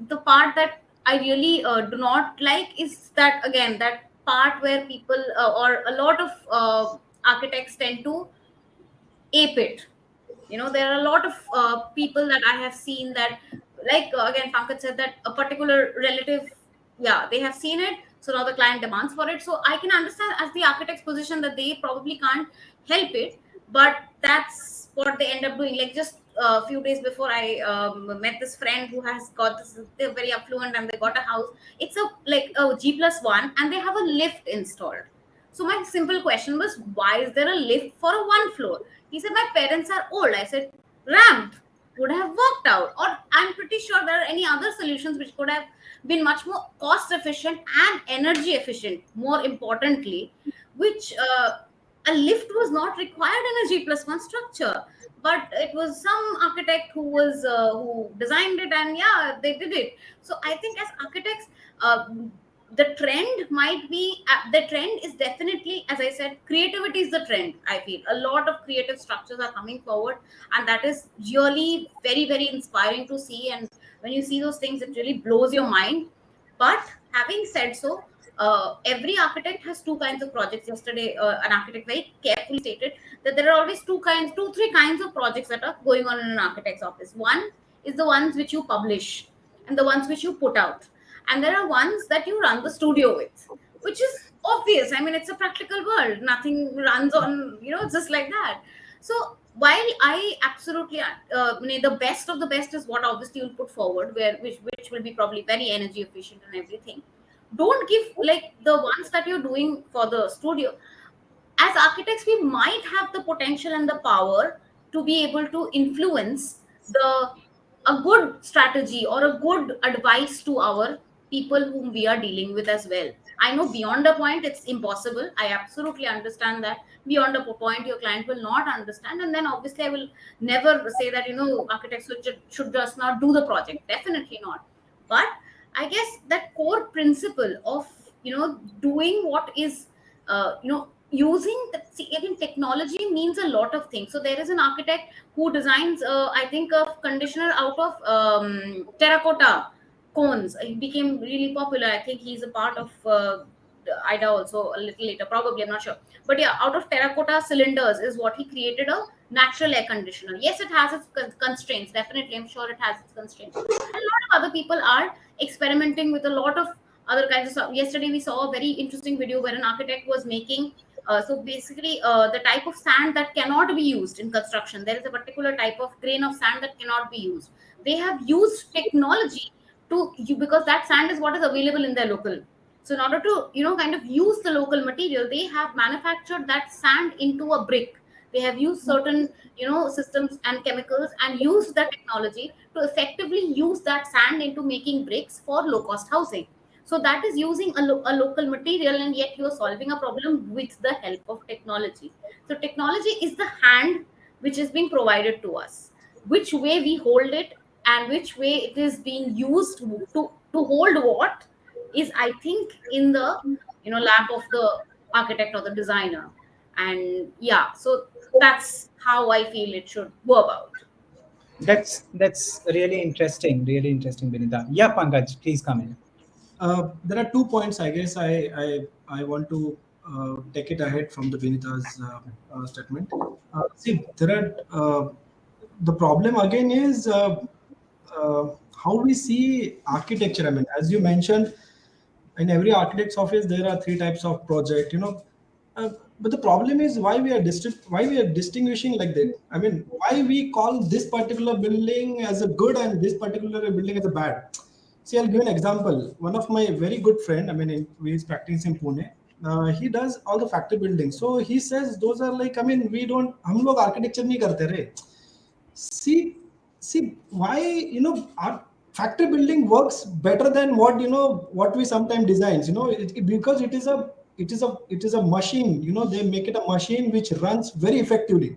[SPEAKER 1] the part that I really do not like, is that, again, that part where people or a lot of architects tend to ape it. There are a lot of people that I have seen that, like, again, Pankaj said that a particular relative, yeah, they have seen it, so now the client demands for it. So I can understand as the architect's position that they probably can't help it, but that's what they end up doing. Like, just a few days before, I met this friend who has got this, they're very affluent and they got a house. It's a like a G+1, and they have a lift installed. So my simple question was, why is there a lift for a one floor? He said, my parents are old. I said, ramp would have worked out. Or I'm pretty sure there are any other solutions which could have been much more cost efficient and energy efficient, more importantly, which a lift was not required in a G+1 structure. But it was some architect who designed it, and yeah, they did it. So I think as architects, uh, the trend is definitely, as I said, creativity is the trend. I feel a lot of creative structures are coming forward, and that is really very, very inspiring to see. And when you see those things, it really blows your mind. But having said so, every architect has two kinds of projects. Yesterday, an architect very carefully stated that there are always two, three kinds of projects that are going on in an architect's office. One is the ones which you publish, and the ones which you put out, and there are ones that you run the studio with, which is obvious. I mean, it's a practical world. Nothing runs on, just like that. So while I absolutely, the best of the best is what obviously you'll put forward, which will be probably very energy efficient and everything. Don't give like the ones that you're doing for the studio. As architects, we might have the potential and the power to be able to influence the a good strategy or a good advice to our people whom we are dealing with as well. I know beyond a point it's impossible. I absolutely understand that. Beyond a point, your client will not understand, and then obviously I will never say that architects should just not do the project. Definitely not. But I guess that core principle of doing what is using the, see, again, technology means a lot of things. So there is an architect who designs, I think, a conditioner out of terracotta cones. He became really popular. I think he's a part of IIDA also a little later, probably. I'm not sure. But yeah, out of terracotta cylinders is what he created a natural air conditioner. Yes, it has its constraints. Definitely, I'm sure it has its constraints. And a lot of other people are experimenting with a lot of other kinds of stuff. Yesterday, we saw a very interesting video where an architect was making so basically, the type of sand that cannot be used in construction, there is a particular type of grain of sand that cannot be used. They have used technology because that sand is what is available in their local. So in order to kind of use the local material, they have manufactured that sand into a brick. They have used certain systems and chemicals and used that technology to effectively use that sand into making bricks for low cost housing. So that is using a local material, and yet you are solving a problem with the help of technology. So technology is the hand which is being provided to us. Which way we hold it and which way it is being used to hold what is, I think, in the lap of the architect or the designer. And yeah, so that's how I feel it should go about.
[SPEAKER 2] That's really interesting, Vinita. Yeah, Pankaj, please come in.
[SPEAKER 3] There are 2 points, I guess. I want to take it ahead from the Vinita's statement. See, there are the problem again is how we see architecture. I mean, as you mentioned, in every architect's office there are three types of project. But the problem is why we are distinguishing like that. I mean, why we call this particular building as a good and this particular building as a bad. See, I'll give an example. One of my very good friend, I mean, he's practicing in Pune. He does all the factory buildings. So he says those are like, I mean, we don't, हम लोग architecture नहीं करते रे. See why our factory building works better than what we sometimes designs. Because it is a machine. They make it a machine which runs very effectively.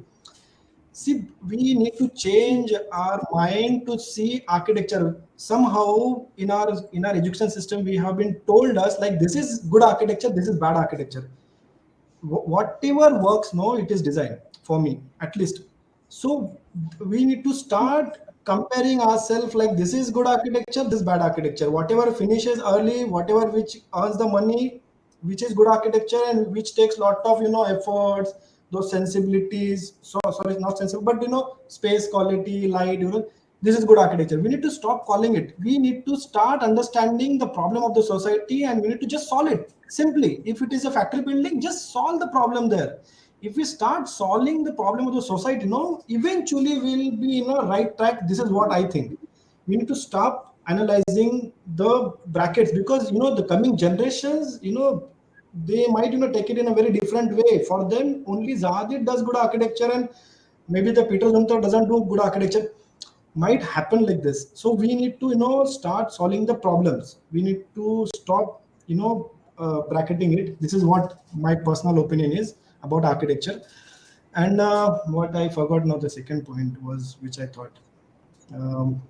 [SPEAKER 3] See, we need to change our mind to see architecture. Somehow in our education system, we have been told us like this is good architecture, this is bad architecture. Whatever works, no, it is design for me at least. So we need to start comparing ourselves like this is good architecture, this is bad architecture. Whatever finishes early, whatever which earns the money, which is good architecture and which takes lot of efforts, those sensibilities. So sorry, not sensible, but space, quality, light. This is good architecture. We need to stop calling it. We need to start understanding the problem of the society, and we need to just solve it simply. If it is a factory building, just solve the problem there. If we start solving the problem of the society, eventually we'll be in a right track. This is what I think. We need to stop analyzing the brackets, because the coming generations, they might take it in a very different way. For them, only Zahadid does good architecture, and maybe the Peter Zumthor doesn't do good architecture. Might happen like this. So we need to start solving the problems. We need to stop bracketing it. This is what my personal opinion is about architecture. And what I forgot now, the second point was, which I thought. um,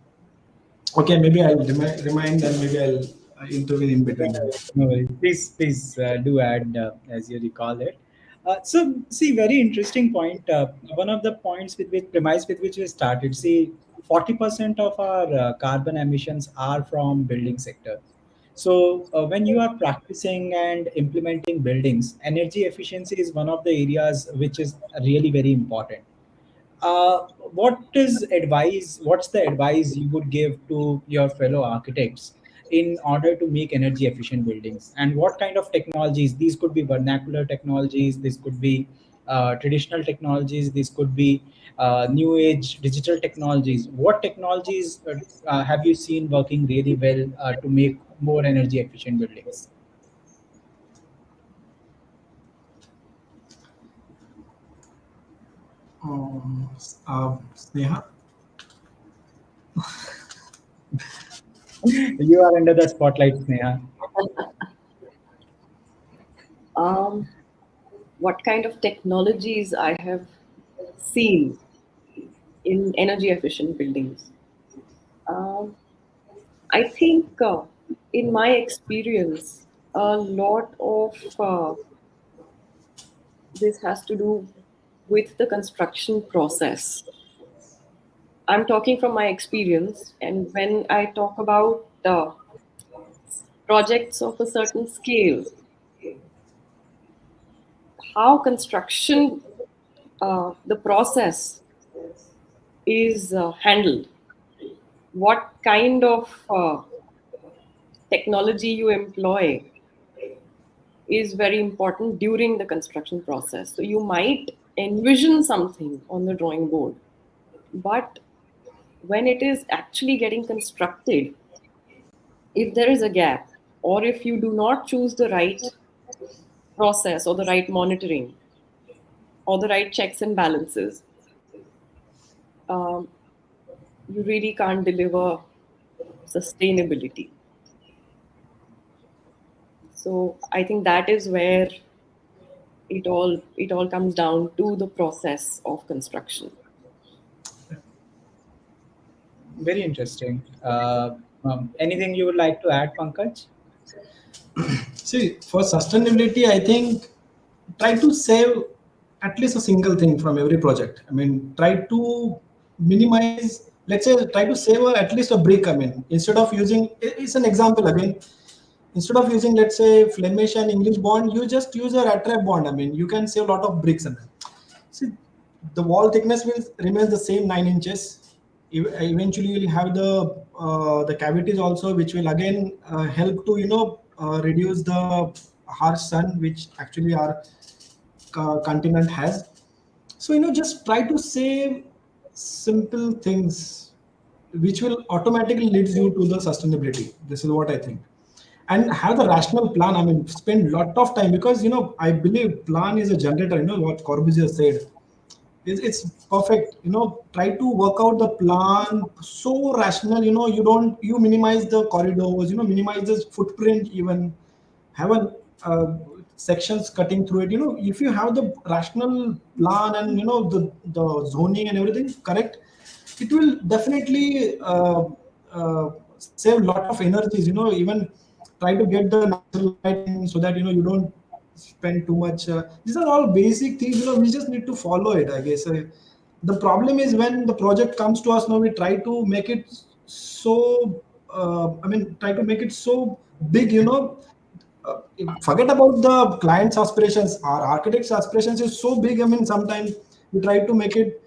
[SPEAKER 3] okay, maybe I'll remind, and maybe I'll intervene in between them.
[SPEAKER 2] No worries. Please do add as you recall it. So, see, very interesting point. One of the points with which premise with which we started. See, 40% of our carbon emissions are from building sector. So, when you are practicing and implementing buildings, energy efficiency is one of the areas which is really very important. What's the advice you would give to your fellow architects in order to make energy efficient buildings, and what kind of technologies? These could be vernacular technologies, this could be traditional technologies, this could be new age digital technologies. What technologies have you seen working really well to make more energy efficient buildings?
[SPEAKER 3] Sneha.
[SPEAKER 2] You are under the spotlight, Sneha.
[SPEAKER 5] Um, what kind of technologies I have seen in energy efficient buildings? Um, I think, in my experience, a lot of this has to do with the construction process. I'm talking from my experience, and when I talk about projects of a certain scale, how construction, the process is handled, what kind of technology you employ is very important during the construction process. So you might envision something on the drawing board, but when it is actually getting constructed, if there is a gap, or if you do not choose the right process or the right monitoring or the right checks and balances, um, you really can't deliver sustainability. So I think that is where it all comes down to the process of construction.
[SPEAKER 2] Very interesting. Anything you would like to add, Pankaj?
[SPEAKER 3] See, for sustainability, I think try to save at least a single thing from every project. I mean, try to minimize, let's say, try to save at least a brick. I mean, instead of using, it's an example again, instead of using, let's say, Flemish and English bond, you just use a rat trap bond. I mean, you can save a lot of bricks in that. See, the wall thickness will remain the same 9 inches. Eventually, you'll have the cavities also, which will again help to reduce the harsh sun, which actually our continent has. So just try to save simple things, which will automatically leads you to the sustainability. This is what I think. And have the rational plan. I mean, spend lot of time, because I believe plan is a generator. What Corbusier said. It's perfect. Try to work out the plan so rational. You minimize the corridors. Minimize the footprint. Even have a sections cutting through it. If you have the rational plan, and the zoning and everything correct, it will definitely save a lot of energies. Even try to get the natural lighting, so that you don't spend too much. These are all basic things. We just need to follow it, I guess. The problem is when the project comes to us now, we try to make it so. I mean, try to make it so big. Forget about the client's aspirations. Our architect's aspirations is so big. I mean, sometimes we try to make it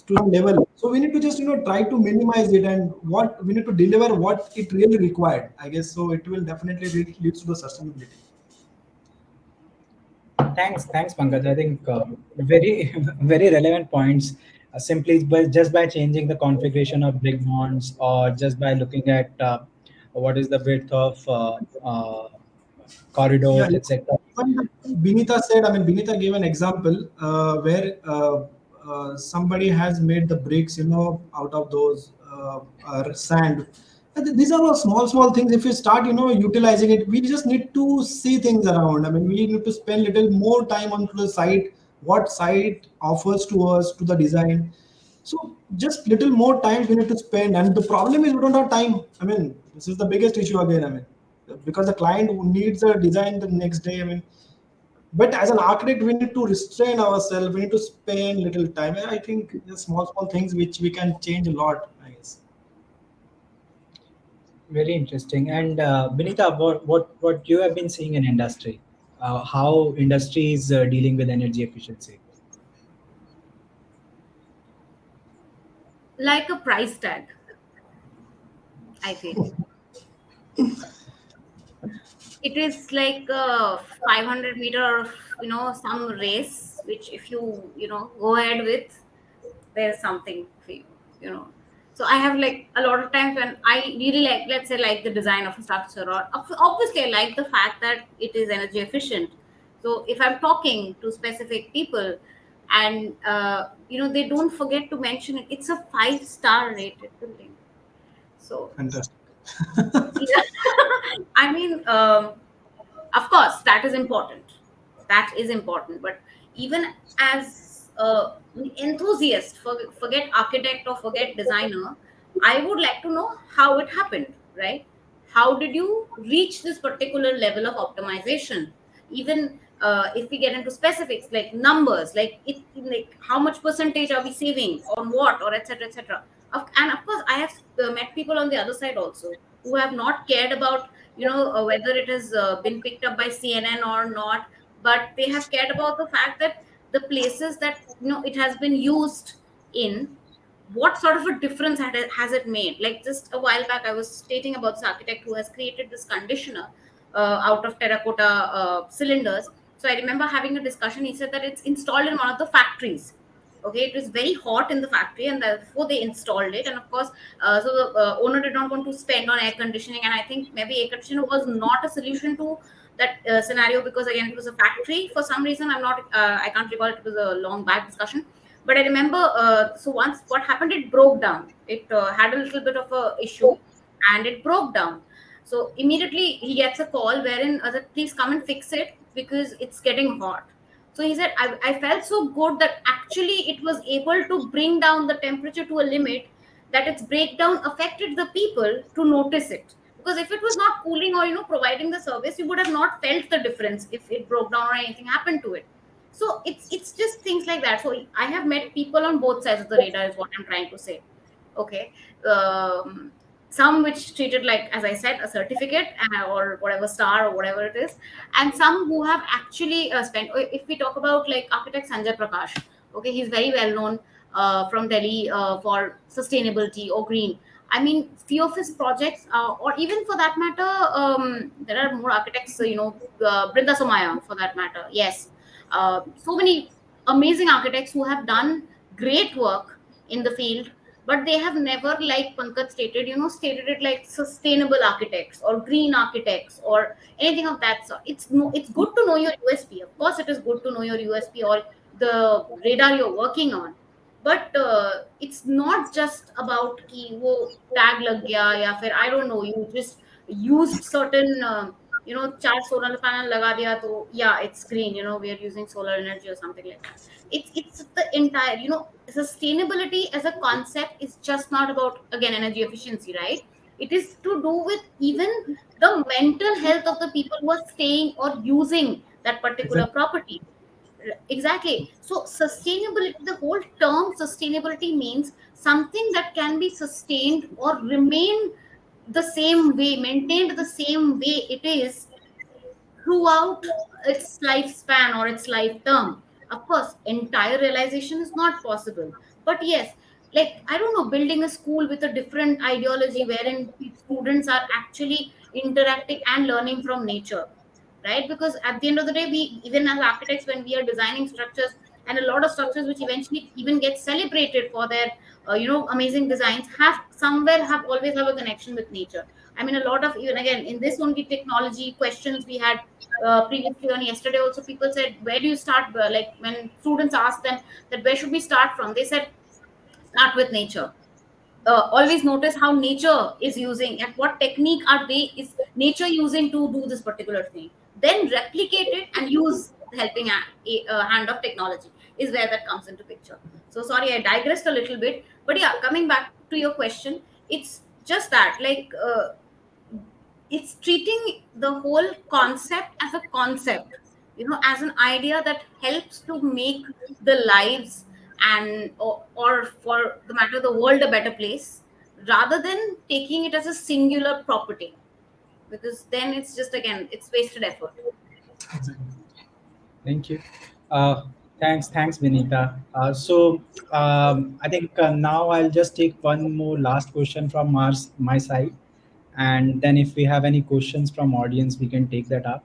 [SPEAKER 3] to some level. So we need to just try to minimize it, and what we need to deliver what it really required. I guess so. It will definitely lead to the sustainability.
[SPEAKER 2] Thanks, Pankaj. I think very, very relevant points. Simply just by changing the configuration of brick bonds, or just by looking at what is the width of
[SPEAKER 3] Yeah,
[SPEAKER 2] corridors, etc.
[SPEAKER 3] even Binita said, I mean, Binita gave an example where somebody has made the bricks, out of those sand. And these are all small, small things. If we start, utilizing it, we just need to see things around. I mean, we need to spend little more time onto the site, what site offers to us, to the design. So just little more time we need to spend, and the problem is we don't have time. I mean, this is the biggest issue again. I mean, because the client needs a design the next day. I mean, but as an architect, we need to restrain ourselves. We need to spend little time. I think the small, small things which we can change a lot. I guess.
[SPEAKER 2] Very interesting. And Benita, what you have been seeing in industry, how industry is dealing with energy efficiency?
[SPEAKER 1] Like a price tag, I feel. It is like a 500-meter of, some race, which if you, go ahead with, there's something for you, you know. So I have like a lot of times when I really like, let's say, like the design of a structure, or obviously I like the fact that it is energy efficient. So if I'm talking to specific people, and they don't forget to mention it, it's a 5-star rated building. So
[SPEAKER 3] Fantastic.
[SPEAKER 1] yeah. I mean, of course that is important, that is important, but even as an enthusiast, forget architect or forget designer, I would like to know how it happened, right? How did you reach this particular level of optimization? Even if we get into specifics like numbers, like it, like how much percentage are we saving on what, or etc etc. And of course I have met people on the other side also, who have not cared about, whether it has been picked up by CNN or not, but they have cared about the fact that the places that, it has been used in, what sort of a difference has it made. Like just a while back I was stating about this architect who has created this conditioner out of terracotta cylinders. So I remember having a discussion. He said that it's installed in one of the factories. Okay, it was very hot in the factory, and therefore they installed it. And of course, so the owner did not want to spend on air conditioning, and I think maybe air conditioner was not a solution to that scenario, because again it was a factory for some reason. I can't recall, it was a long back discussion. But I remember, so once what happened, it broke down. It had a little bit of a issue, and it broke down. So immediately he gets a call wherein, that please come and fix it because it's getting hot. So he said, I felt so good that actually it was able to bring down the temperature to a limit, that its breakdown affected the people to notice it. Because if it was not cooling or, providing the service, you would have not felt the difference if it broke down or anything happened to it. So it's just things like that. So I have met people on both sides of the radar, is what I'm trying to say. Okay. Some which treated like, as I said, a certificate, or whatever star or whatever it is, and some who have actually spent. If we talk about like architect Sanjay Prakash, okay, he's very well known from Delhi for sustainability or green. I mean, few of his projects, or even for that matter, there are more architects, Brinda Somaya for that matter. Yes, so many amazing architects who have done great work in the field, but they have never, like Pankaj stated, stated it like sustainable architects or green architects or anything of that sort. It's no, it's good to know your USP. Of course, it is good to know your USP or the radar you're working on, but it's not just about ki wo tag lag gaya, ya fir I don't know, you just used certain चार solar panel लगा दिया तो yeah it's green, we are using solar energy or something like that. It's the entire, sustainability as a concept is just not about, again, energy efficiency, right? It is to do with even the mental health of the people who are staying or using that particular
[SPEAKER 3] Exactly.
[SPEAKER 1] property. Exactly. So sustainability, the whole term sustainability means something that can be sustained or remain the same way, maintained the same way it is throughout its lifespan or its life term. Of course, entire realization is not possible. But yes, like, I don't know, building a school with a different ideology wherein students are actually interacting and learning from nature, right? Because at the end of the day, we, even as architects, when we are designing structures, and a lot of structures which eventually even get celebrated for their amazing designs, have somewhere have always have a connection with nature. I mean, a lot of, even again, in this only technology questions we had previously on yesterday also, people said, where do you start? Like, when students asked them that where should we start from, they said, start with nature. Always notice how nature is using, and what technique are they, is nature using to do this particular thing, then replicate it and use the helping hand of technology, is where that comes into picture. So sorry, I digressed a little bit, but yeah, coming back to your question, it's just that, like, it's treating the whole concept as a concept, as an idea that helps to make the lives, and or for the matter of the world, a better place, rather than taking it as a singular property, because then it's just, again, it's wasted effort.
[SPEAKER 3] Exactly.
[SPEAKER 2] Thank you. Uh, thanks, Vinita. I think now I'll just take one more last question from my side, and then if we have any questions from audience, we can take that up.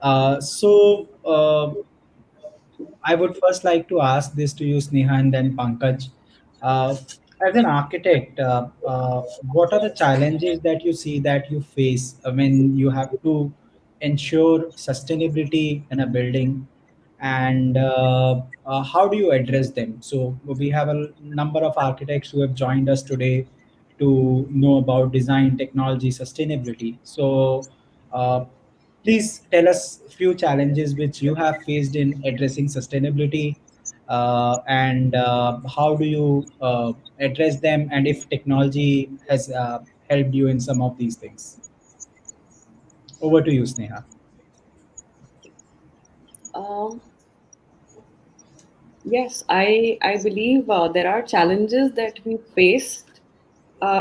[SPEAKER 2] Uh, so uh, I would first like to ask this to you, Sneha, and then Pankaj. Uh, as an architect, what are the challenges that you see that you face when you have to ensure sustainability in a building, and how do you address them? So we have a number of architects who have joined us today to know about design, technology, sustainability. So uh, please tell us a few challenges which you have faced in addressing sustainability, and how do you address them, and if technology has helped you in some of these things. Over to you, Sneha.
[SPEAKER 5] Um, yes, I believe there are challenges that we faced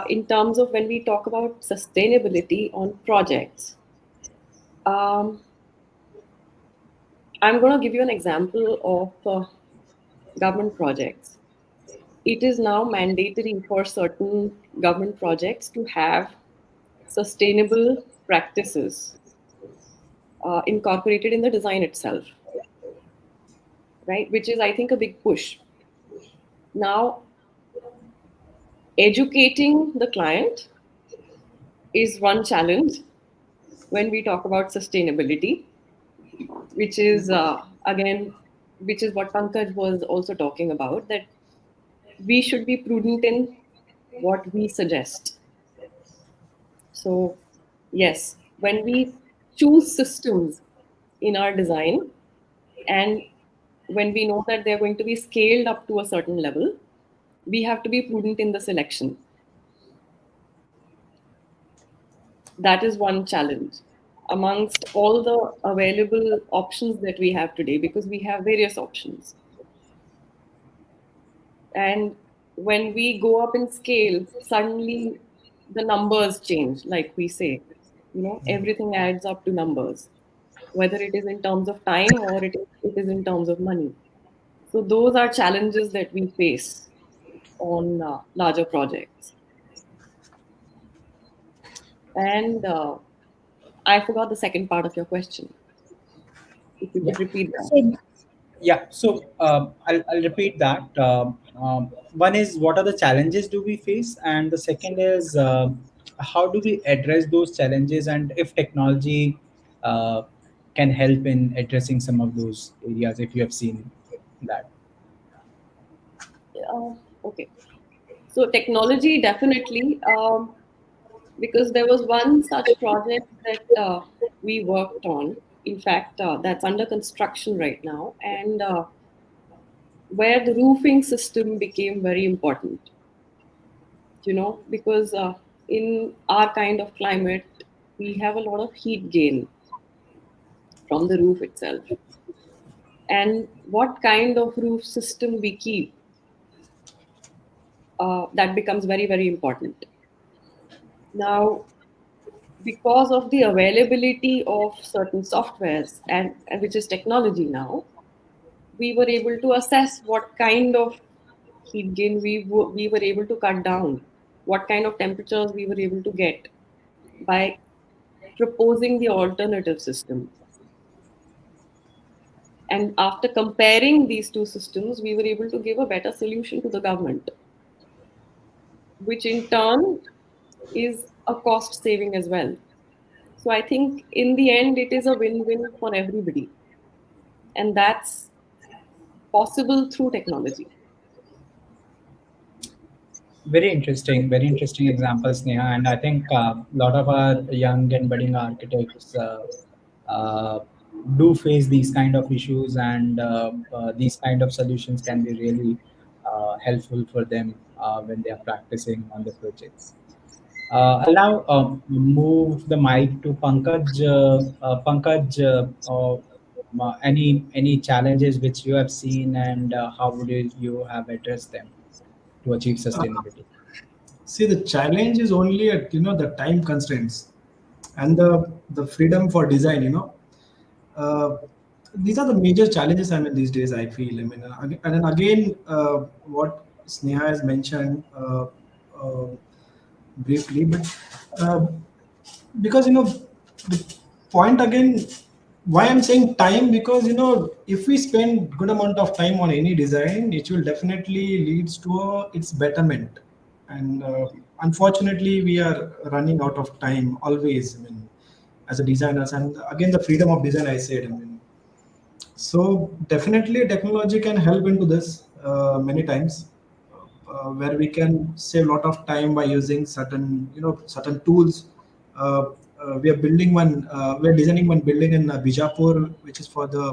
[SPEAKER 5] in terms of when we talk about sustainability on projects. Um, I'm going to give you an example of government projects. It is now mandatory for certain government projects to have sustainable practices incorporated in the design itself, right? Which is, I think, a big push. Now, educating the client is one challenge when we talk about sustainability, which is, again, which is what Pankaj was also talking about, that we should be prudent in what we suggest. So, yes, when we choose systems in our design, and when we know that they're going to be scaled up to a certain level, we have to be prudent in the selection. That is one challenge amongst all the available options that we have today, because we have various options. And when we go up in scale, suddenly the numbers change, like we say. Everything adds up to numbers, whether it is in terms of time or it is in terms of money. So those are challenges that we face on larger projects. And I forgot the second part of your question. If you
[SPEAKER 2] Yeah.
[SPEAKER 5] could repeat that.
[SPEAKER 2] So yeah, so I'll repeat that. One is, what are the challenges do we face, and the second is, how do we address those challenges, and if technology uh, can help in addressing some of those areas, if you have seen that.
[SPEAKER 5] Okay. So technology definitely, because there was one such project that we worked on. In fact, that's under construction right now, and where the roofing system became very important. Because in our kind of climate, we have a lot of heat gain from the roof itself, and what kind of roof system we keep, that becomes very very important. Now, because of the availability of certain softwares and which is technology now, we were able to assess what kind of heat gain we were able to cut down, what kind of temperatures we were able to get by proposing the alternative system. And after comparing these two systems, we were able to give a better solution to the government, which in turn is a cost saving as well. So I think in the end, it is a win win for everybody. And that's possible through technology.
[SPEAKER 2] Very interesting examples, Neha. And I think a lot of our young and budding architects uh, do face these kind of issues, and these kind of solutions can be really helpful for them when they are practicing on the projects. I'll now move the mic to Pankaj. Pankaj, any challenges which you have seen, and how would you have addressed them to achieve sustainability?
[SPEAKER 3] See, the challenge is only at the time constraints and the freedom for design. Uh, these are the major challenges. I mean, these days I feel. I mean, and then again, what Sneha has mentioned uh, briefly, but uh, because the point again, why I'm saying time, because if we spend good amount of time on any design, it will definitely leads to its betterment. And unfortunately we are running out of time always. I mean, as a designers, and again the freedom of design I said. I mean, so definitely technology can help into this many times, where we can save a lot of time by using certain tools. We are building one. We are designing one building in Bijapur, which is for the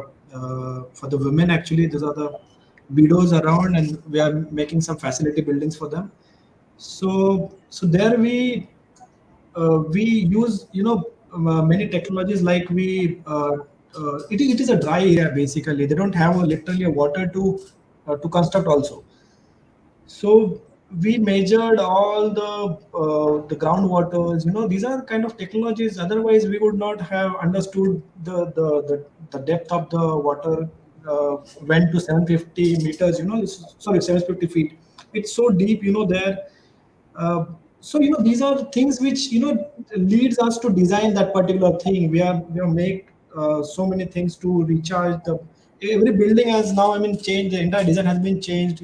[SPEAKER 3] women. Actually, these are the widows around, and we are making some facility buildings for them. So there we use many technologies, like it is a dry area. Basically they don't have literally a water to construct also. So we measured all the groundwaters. These are kind of technologies. Otherwise, we would not have understood the depth of the water went to 750 meters. Sorry, 750 feet. It's so deep. There. So these are things which leads us to design that particular thing. We are make so many things to recharge the every building has now, I mean, changed. The entire design has been changed.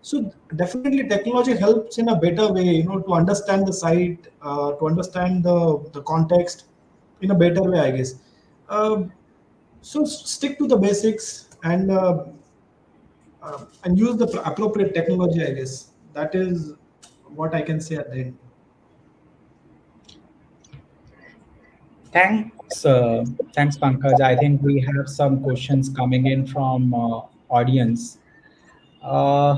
[SPEAKER 3] So definitely technology helps in a better way, to understand the site, to understand the context in a better way, I guess. So stick to the basics, and use the appropriate technology, I guess. That is what I can say at the end.
[SPEAKER 2] Thanks, Pankaj. I think we have some questions coming in from audience. Uh,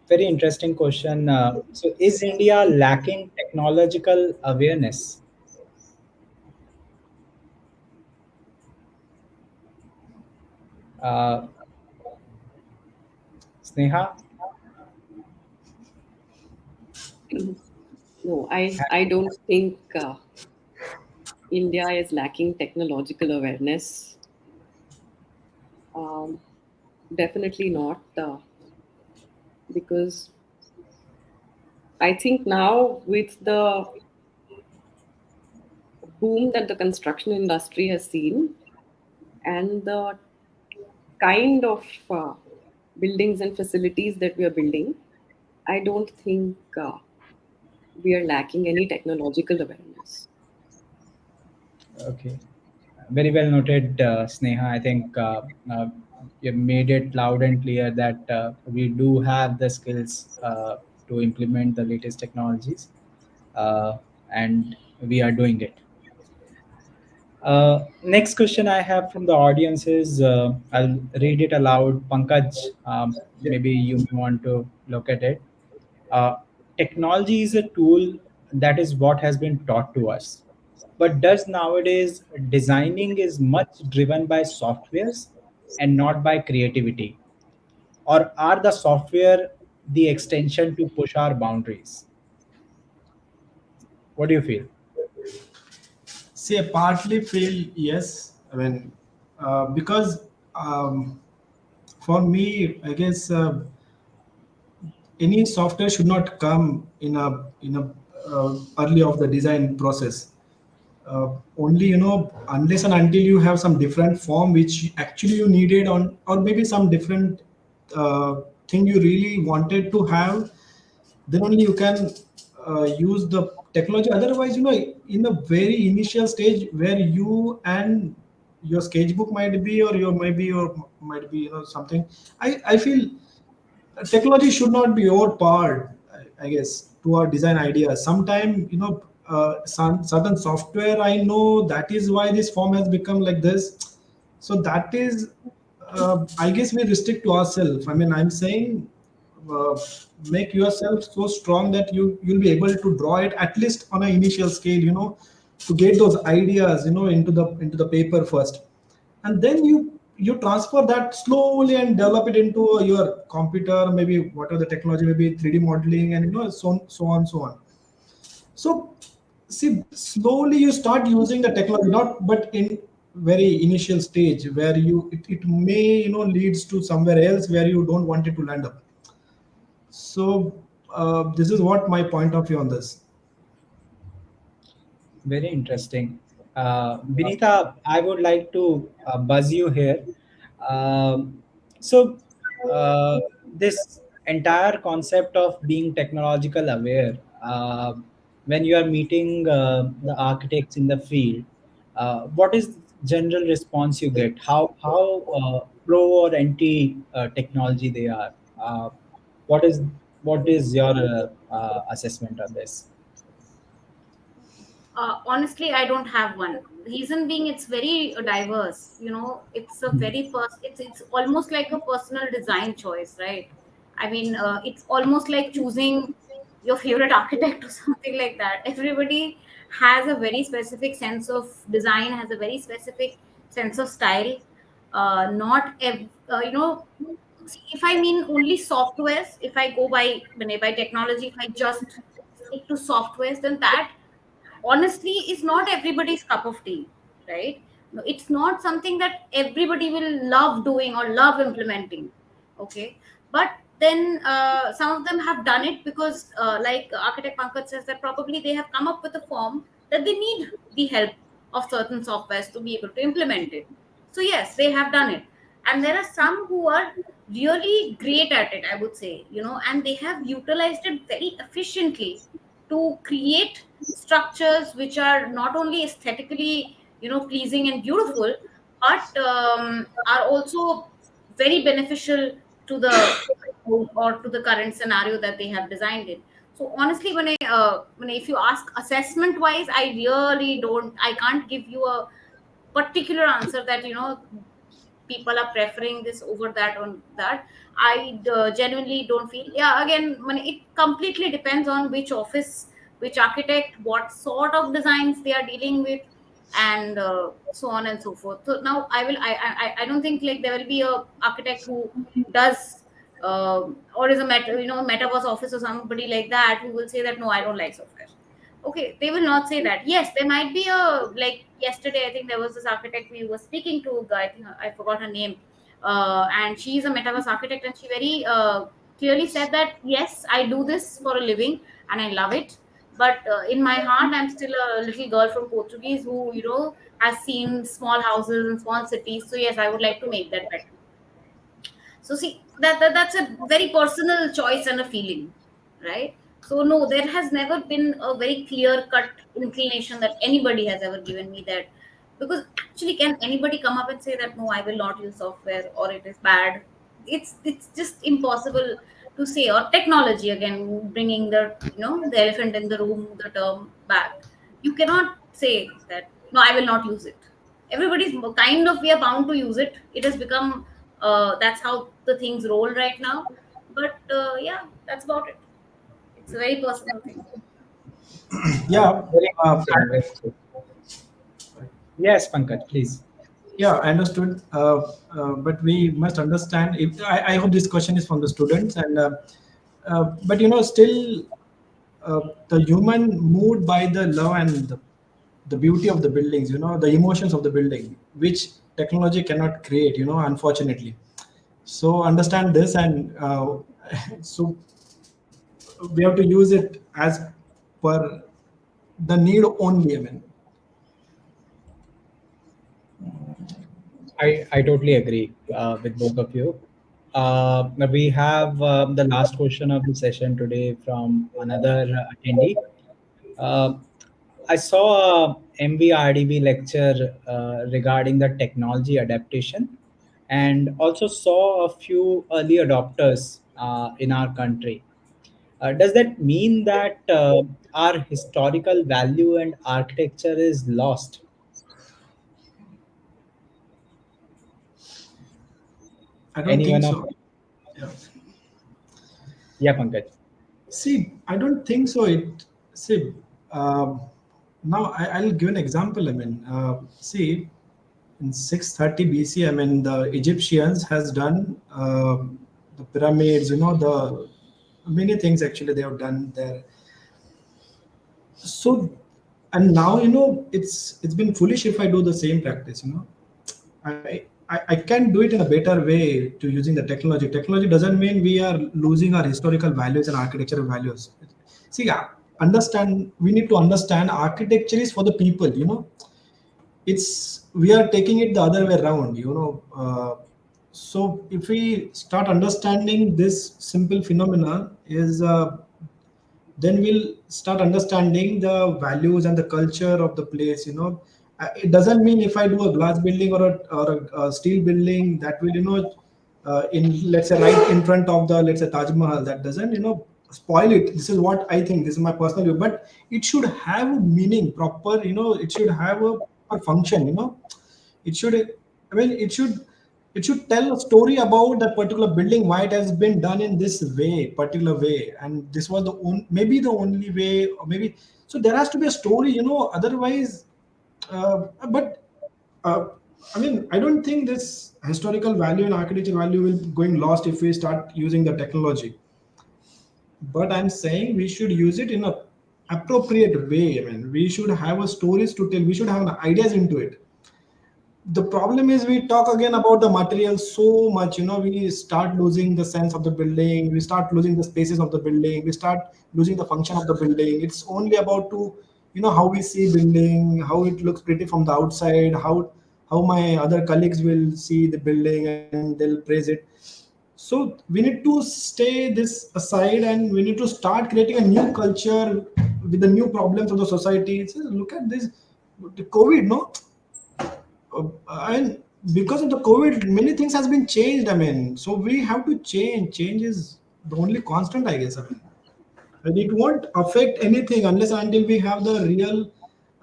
[SPEAKER 2] Very interesting question. So, is India lacking technological awareness? Uh, Sneha?
[SPEAKER 5] No, I don't think India is lacking technological awareness. Um, Definitely not, because I think now with the boom that the construction industry has seen and the kind of buildings and facilities that we are building, I don't think we are lacking any technological awareness.
[SPEAKER 2] Okay. Very well noted, Sneha. I think you made it loud and clear that we do have the skills to implement the latest technologies, uh, and we are doing it. Next question I have from the audience is, I'll read it aloud. Pankaj,
[SPEAKER 3] Yeah.
[SPEAKER 2] maybe you may want to look at it. Uh, Technology is a tool, that is what has been taught to us. But does nowadays designing is much driven by softwares and not by creativity? Or are the software the extension to push our boundaries? What do you feel?
[SPEAKER 3] See, I partly feel yes. I mean, because for me, I guess any software should not come in a early of the design process. Only unless and until you have some different form which actually you needed on, or maybe some different thing you really wanted to have, then only you can use the technology. Otherwise, in the very initial stage where you and your sketchbook might be, or your maybe your might be something, I feel technology should not be overpowered, I guess, to our design ideas. Sometime some certain software, I know that is why this form has become like this. So that is, I guess, we restrict to ourselves. I mean, I'm saying, uh, make yourself so strong that you'll be able to draw it at least on an initial scale, to get those ideas into the paper first, and then you transfer that slowly and develop it into your computer, maybe whatever the technology, maybe 3D modeling, and so on. So see, slowly you start using the technology, not but in very initial stage where it may leads to somewhere else where you don't want it to land up. So this is what my point of view on this.
[SPEAKER 2] Very interesting. Vinita, I would like to buzz you here. Um, so, this entire concept of being technological aware, when you are meeting the architects in the field, what is general response you get? How pro or anti technology they are? What is what is your assessment on this?
[SPEAKER 1] Honestly, I don't have one. Reason being, it's very diverse. It's a very it's almost like a personal design choice, right? I mean, it's almost like choosing your favorite architect or something like that. Everybody has a very specific sense of design, has a very specific sense of style. Not see, if I mean only softwares, if I go by technology, if I just stick to softwares, then that honestly is not everybody's cup of tea, right? No, it's not something that everybody will love doing or love implementing. Okay, but then some of them have done it because like architect Pankaj says, that probably they have come up with a form that they need the help of certain softwares to be able to implement it. So yes, they have done it, and there are some who are really great at it, I would say, and they have utilized it very efficiently to create structures which are not only aesthetically pleasing and beautiful, but are also very beneficial to the or to the current scenario that they have designed it. So honestly, when if you ask assessment wise, I really don't, I can't give you a particular answer that people are preferring this over that on that. I genuinely don't feel. Yeah, again, it completely depends on which office, which architect, what sort of designs they are dealing with, and so on and so forth. So now I don't think like there will be a architect who does or is a metaverse office or somebody like that who will say that no, I don't like software. Okay, they will not say that. Yes, there might be a, like yesterday, I think there was this architect we were speaking to. I think I forgot her name, and she's a metaverse architect, and she very clearly said that yes, I do this for a living and I love it. But in my heart, I'm still a little girl from Portuguese who has seen small houses and small cities. So yes, I would like to make that better. So see, that's a very personal choice and a feeling, right? So no, there has never been a very clear cut inclination that anybody has ever given me, that because actually, can anybody come up and say that no, I will not use software or it is bad? It's just impossible to say. Or technology, again, bringing the elephant in the room, the term back, you cannot say that no, I will not use it. Everybody's kind of, we are bound to use it. It has become that's how the things roll right now. But yeah, that's about it. It's a very personal thing.
[SPEAKER 3] Yeah.
[SPEAKER 2] Very
[SPEAKER 3] uh,
[SPEAKER 2] interesting. Very interesting. Yes, Pankaj, please.
[SPEAKER 3] Yeah, I understood. But we must understand. If I hope this question is from the students, and but still, the human moved by the love and the beauty of the buildings, the emotions of the building, which technology cannot create, unfortunately. So understand this, and so we have to use it as per the need only. I mean,
[SPEAKER 2] I totally agree with both of you. We have the last question of the session today from another attendee. Uh, I saw a MVRDB lecture regarding the technology adaptation, and also saw a few early adopters in our country. Does that mean that our historical value and architecture is lost?
[SPEAKER 3] I don't
[SPEAKER 2] Anyone
[SPEAKER 3] think
[SPEAKER 2] of
[SPEAKER 3] so. Yeah.
[SPEAKER 2] Yeah, Pankaj.
[SPEAKER 3] See, I don't think so. See, um, now I'll give an example. I mean, see, in 630 BC, I mean, the Egyptians has done the pyramids. The many things actually they have done there. So, and now it's been foolish if I do the same practice. I can do it in a better way to using the technology. Technology doesn't mean we are losing our historical values and architectural values. See, understand, we need to understand architecture is for the people. It's we are taking it the other way around. So if we start understanding this simple phenomena is then we'll start understanding the values and the culture of the place. It doesn't mean if I do a glass building or a steel building that will in, let's say, right in front of the, let's say, Taj Mahal, that doesn't spoil it. This is what I think, this is my personal view, but it should have a meaning proper. It should have a proper function. It should, I mean, it should tell a story about that particular building, why it has been done in this way, particular way, and this was the maybe the only way, or maybe. So there has to be a story, otherwise. But uh, I mean, I don't think this historical value and architecture value will going lost if we start using the technology. But I'm saying we should use it in a appropriate way. I mean, we should have a stories to tell, we should have ideas into it. The problem is we talk again about the material so much. We start losing the sense of the building, we start losing the spaces of the building, we start losing the function of the building. It's only about to how we see building, how it looks pretty from the outside, how my other colleagues will see the building and they'll praise it. So we need to stay this aside, and we need to start creating a new culture with the new problems of the society. So look at this, the COVID, no. And because of the COVID, many things has been changed. I mean, so we have to change. Change is the only constant, I guess. I mean, and it won't affect anything unless until we have the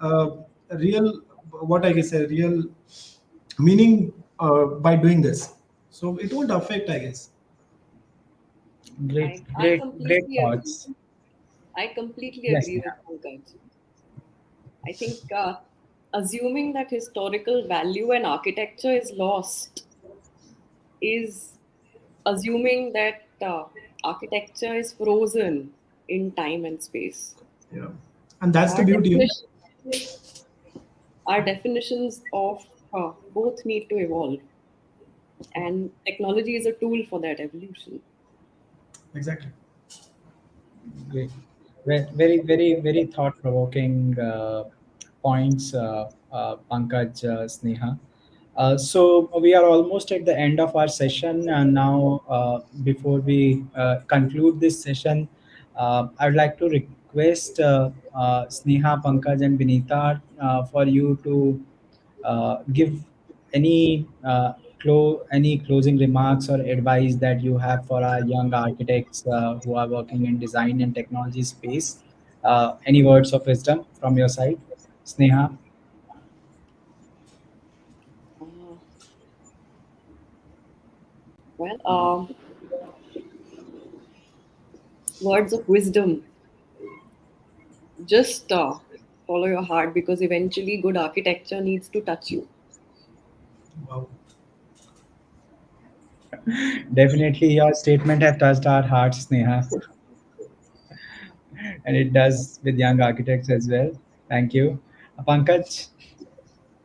[SPEAKER 3] uh, real, what I guess, a real meaning by doing this. So it won't affect, I guess.
[SPEAKER 2] Great,
[SPEAKER 5] I
[SPEAKER 2] great, great
[SPEAKER 5] completely agree.
[SPEAKER 2] thoughts.
[SPEAKER 5] I completely
[SPEAKER 2] Yes,
[SPEAKER 5] agree with
[SPEAKER 2] Neha.
[SPEAKER 5] Pankaj. I think assuming that historical value and architecture is lost is assuming that architecture is frozen in time and space.
[SPEAKER 3] Yeah, and that's the
[SPEAKER 5] Our
[SPEAKER 3] beauty.
[SPEAKER 5] definition, our definitions of both need to evolve, and technology is a tool for that evolution.
[SPEAKER 3] Exactly.
[SPEAKER 2] Great. Very, very, very thought-provoking points, Pankaj, Sneha. So we are almost at the end of our session, and now before we conclude this session, I would like to request Sneha, Pankaj, and Vinita for you to give any closing remarks or advice that you have for our young architects who are working in design and technology space. Any words of wisdom from your side, Sneha?
[SPEAKER 5] Uh, well, words of wisdom. Just follow your heart because eventually good architecture needs to touch you.
[SPEAKER 3] Wow.
[SPEAKER 2] Definitely, your statement have touched our hearts, Sneha. and it does with young architects as well. Thank you. Pankaj,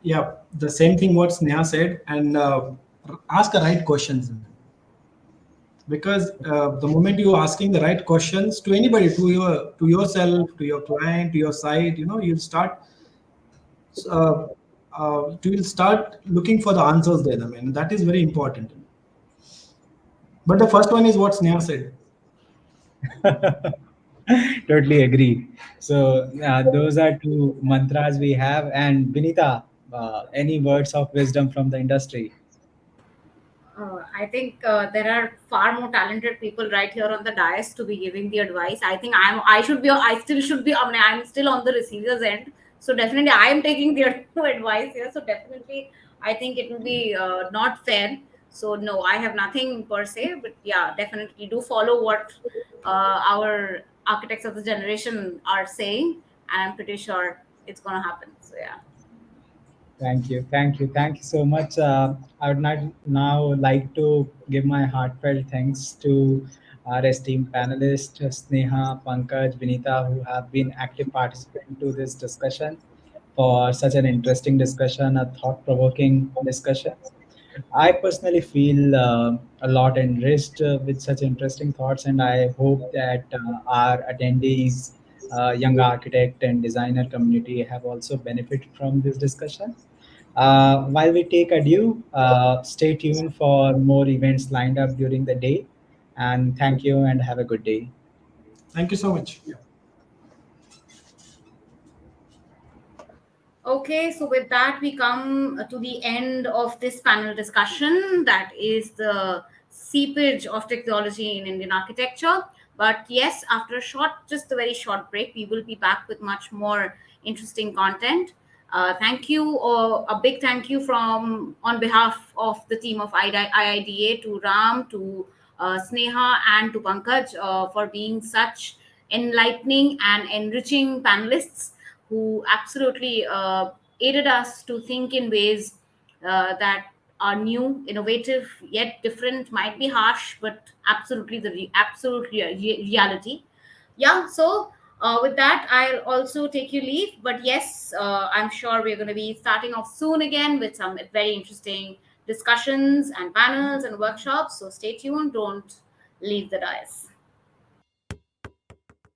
[SPEAKER 3] Yeah, the same thing what Sneha said, and ask the right questions. Because the moment you're asking the right questions to anybody, to yourself, to your client, to your site, you'll start uh, you'll start looking for the answers there. I mean, that is very important. But the first one is what Sneha said.
[SPEAKER 2] totally agree. So those are two mantras we have. And Vinita, any words of wisdom from the industry?
[SPEAKER 1] I think there are far more talented people right here on the dais to be giving the advice. I think I should be, I still should be, I mean, I'm still on the receiver's end. So definitely I am taking the advice here. So definitely I think it will be not fair. So no, I have nothing per se, but yeah, definitely do follow what our architects of the generation are saying. And I'm pretty sure it's going to happen. So yeah.
[SPEAKER 2] Thank you, thank you, thank you so much. I would not now like to give my heartfelt thanks to our esteemed panelists, Sneha, Pankaj, Vinita, who have been active participants to this discussion for such an interesting discussion, a thought-provoking discussion. I personally feel a lot enriched with such interesting thoughts, and I hope that our attendees, young architect and designer community, have also benefited from this discussion. While we take adieu, stay tuned for more events lined up during the day. And thank you and have a good day.
[SPEAKER 3] Thank you so much.
[SPEAKER 1] Okay, so with that, we come to the end of this panel discussion. That is the seepage of technology in Indian architecture. But yes, after a short, just a very short break, we will be back with much more interesting content. Thank you, or a big thank you from on behalf of the team of IIDA to Ram, to Sneha, and to Pankaj for being such enlightening and enriching panelists who absolutely aided us to think in ways that are new, innovative, yet different. Might be harsh, but absolutely the absolute reality. Yeah. So with that, I'll also take you leave. But yes, I'm sure we're going to be starting off soon again with some very interesting discussions and panels and workshops. So stay tuned. Don't leave the dais.